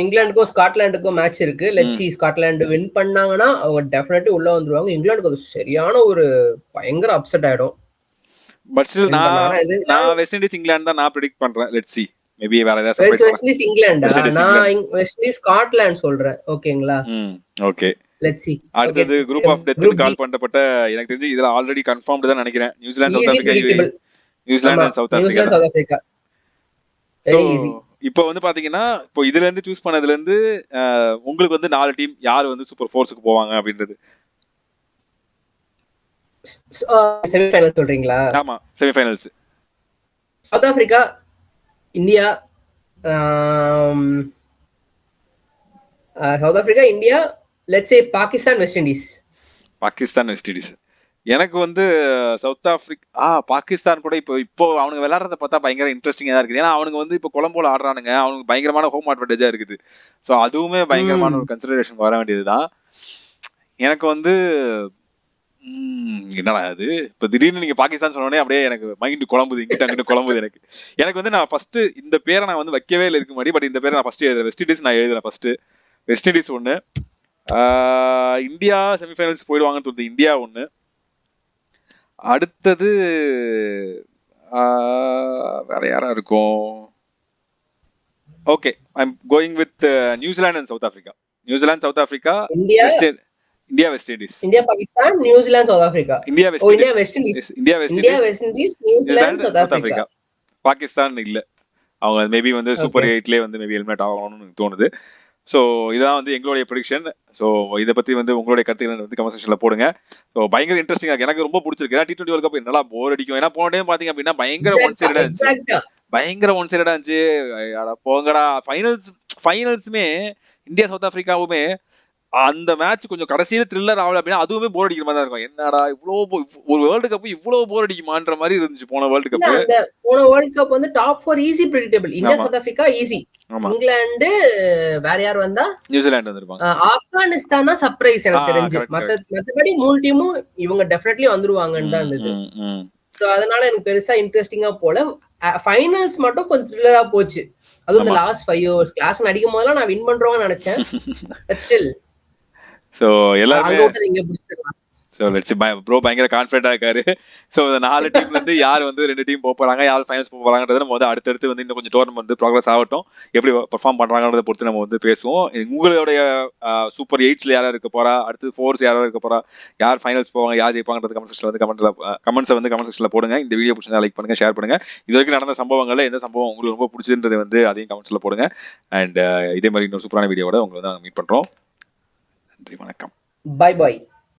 B: இங்கிலாந்துக்கும் ஸ்காட்லாண்டுக்கும் மேட்ச் இருக்கு. லெட்ஸ் see ஸ்காட்லாந்து வின் பண்ணாங்கன்னா அவங்க டெஃபினெட்லி உள்ள வந்துருவாங்க. இங்கிலாந்துக்கு அது சரியான ஒரு பயங்கர அப்செட் ஆயிடும்.
A: பட் ஸ்டில் நான் வெஸ்ட் இண்டீஸ் இங்கிலாந்து தான் நான் ப்ரெடிக்ட் பண்றேன். லெட்ஸ் see மேபி வேற ஏதாவது
B: வெஸ்ட் இண்டீஸ் இங்கிலாந்து. நான் வெஸ்ட் இண்டீஸ் ஸ்காட்லாந்து சொல்றேன். ஓகேங்களா?
A: ஓகே.
B: Let's see.
A: அடுத்து குரூப் ஆஃப் டெத்னு கால் பண்ணப்பட்ட எனக்கு தெரிஞ்சு இதுல ஆல்ரெடி கன்ஃபார்ம்டு தான் நினைக்கிறேன். New Zealand, South Africa. New Zealand and South Africa. Very easy. இப்போ வந்து பாத்தீங்கன்னா இப்போ இதுல இருந்து சூஸ் பண்ணதுல இருந்து உங்களுக்கு வந்து 4 டீம் யார் வந்து சூப்பர் ஃபோர்ஸ்க்கு போவாங்க அப்படின்றது.
B: செமிஃபைனல்ஸ் சொல்றீங்களா?
A: ஆமா, semi-finals.
B: South Africa, India, South Africa, India, let's say Pakistan, west Indies. எனக்கு வந்து சவுத் ஆப்பிரிக்கா, பாகிஸ்தான் கூட இப்போ அவனுங்க விளையாடுறத பார்த்தா பயங்கர இன்ட்ரெஸ்டிங்கா தான் இருக்குது. ஏன்னா அவனுங்க வந்து இப்போ கொலம்போல ஆடுறானுங்க. அவனுக்கு பயங்கரமான ஹோம் அட்வான்டேஜா இருக்குது. ஸோ அதுவுமே பயங்கரமான ஒரு கன்சிடரேஷன் வர வேண்டியதுதான். எனக்கு வந்து என்னடா அது இப்போ திடீர்னு நீங்க பாகிஸ்தான் சொன்னோடனே அப்படியே எனக்கு மைண்ட் குழம்புது, இங்கிட்ட அங்கிட்ட குழம்புது. எனக்கு வந்து நான் ஃபர்ஸ்ட் இந்த பேரை நான் வந்து வைக்கவே இல்லை இதுக்கு முன்னாடி. பட் இந்த பேரை நான் ஃபர்ஸ்ட் எழுதுறேன். வெஸ்ட் இண்டீஸ் நான் எழுதுறேன். First West Indies 1, India semifinals போயிடுவாங்கன்னு தோணுது. இந்தியா 1. அடுத்தது வேற யாரா இருக்கும்? Okay, I am going with New Zealand and South Africa. India, West Indies. India, Pakistan, New Zealand, South Africa. India, West Indies, New Zealand, South Africa.
A: Pakistan இல்ல. அவங்க மேபி வந்து சூப்பர் 8லே வந்து மேபி ஹெல்மெட் ஆகணும்னு தோணுது. ஸோ இதான் வந்து எங்களுடைய ப்ரெடிக்ஷன். ஸோ இதை பத்தி வந்து உங்களுடைய கருத்துக்களை வந்து கமெண்ட் செக்ஷன்ல போடுங்க. ஸோ பயங்கர இன்ட்ரெஸ்டிங்கா இருக்கு. எனக்கு ரொம்ப பிடிச்சிருக்கு. T20 வேர்ல்ட் கப் என்னடா போர் அடிக்கும். ஏன்னா போன டைம் பாத்தீங்க அப்படின்னா பயங்கர ஒன் சைடடா இருந்துச்சு. போங்கடா. ஃபைனல்ஸுமே இந்தியா சவுத் ஆப்பிரிக்காவுமே அந்த மேட்ச் கொஞ்சம் கடைசியில த்ரில்லர் ஆகல அப்படின்னா அதுவுமே போர் அடிக்கிற மாதிரி தான் இருக்கும். என்னடா இவ்வளவு ஒரு வேர்ல்டு கப் இவ்வளவு போர் அடிக்குமான்ற மாதிரி இருந்துச்சு போன வேர்ல்டு கப்.
B: போன வேர்ல்டு கப் வந்து top 4 easy predictable. India, South Africa easy. England வேற யார் வந்தா? நியூசிலாந்து வந்திருப்பாங்க. ஆப்கானிஸ்தான் தான் சர்ப்ரைஸ் எனக்கு தெரிஞ்சு. மத்தபடி 3 டீமும் இவங்க டெஃபினெட்லி வந்துருவாங்கன்னு தான் இருந்தது. சோ அதனால எனக்கு பெருசா இன்ட்ரெஸ்டிங்கா போல. ஃபைனல்ஸ் மட்டும் கொஞ்சம் த்ரில்லரா போச்சு. அதுவும் இந்த லாஸ்ட் 5 ஓவர்ஸ் கிளாஸ் அடிக்கும் போதெல்லாம் நான் வின் பண்றோம்னு நினைச்சேன். பட் ஸ்டில்
A: சோ எல்லாரும் ஸோ லெட்ஸ் ப்ரோ பயங்கர கான்ஃபிடென்ட்டா இருக்காரு. ஸோ இந்த 4 டீம்ல இருந்து யார் வந்து 2 டீம் போறாங்க, யார் ஃபைனல்ஸ் போறாங்கன்றத நம்ம வந்து அடுத்தடுத்து வந்து இன்னும் கொஞ்சம் டோர்னமெண்ட் ப்ராக்ரஸ் ஆகட்டும், எப்படி பெர்ஃபார்ம் பண்றாங்கன்றத பொறுத்து நம்ம வந்து பேசுவோம். உங்களுடைய சூப்பர் 8ஸ்ல யாரா இருக்க போறா, அடுத்து 4s யாரா இருக்க போறா, யார் ஃபைனல்ஸ் போவாங்க, யார் ஜெயிப்பாங்கன்றது கமெண்ட் செக்ஷன்ல வந்து கமெண்ட்ஸை வந்து கமெண்ட் செக்ஷன்ல போடுங்க. இந்த வீடியோ பிடிச்சா லைக் பண்ணுங்க, ஷேர் பண்ணுங்க. இது வரைக்கும் நடந்த சம்பவங்கள்ல எந்த சம்பவம் உங்களுக்கு ரொம்ப பிடிச்சதுன்றது வந்து அதையும் கமெண்ட்ஸ்ல போடுங்க. அண்ட் இதே மாதிரி இன்னொரு சூப்பரான வீடியோவோட உங்களை வந்து நாங்கள் மீட் பண்றோம். நன்றி, வணக்கம்.
B: பாய் பாய்.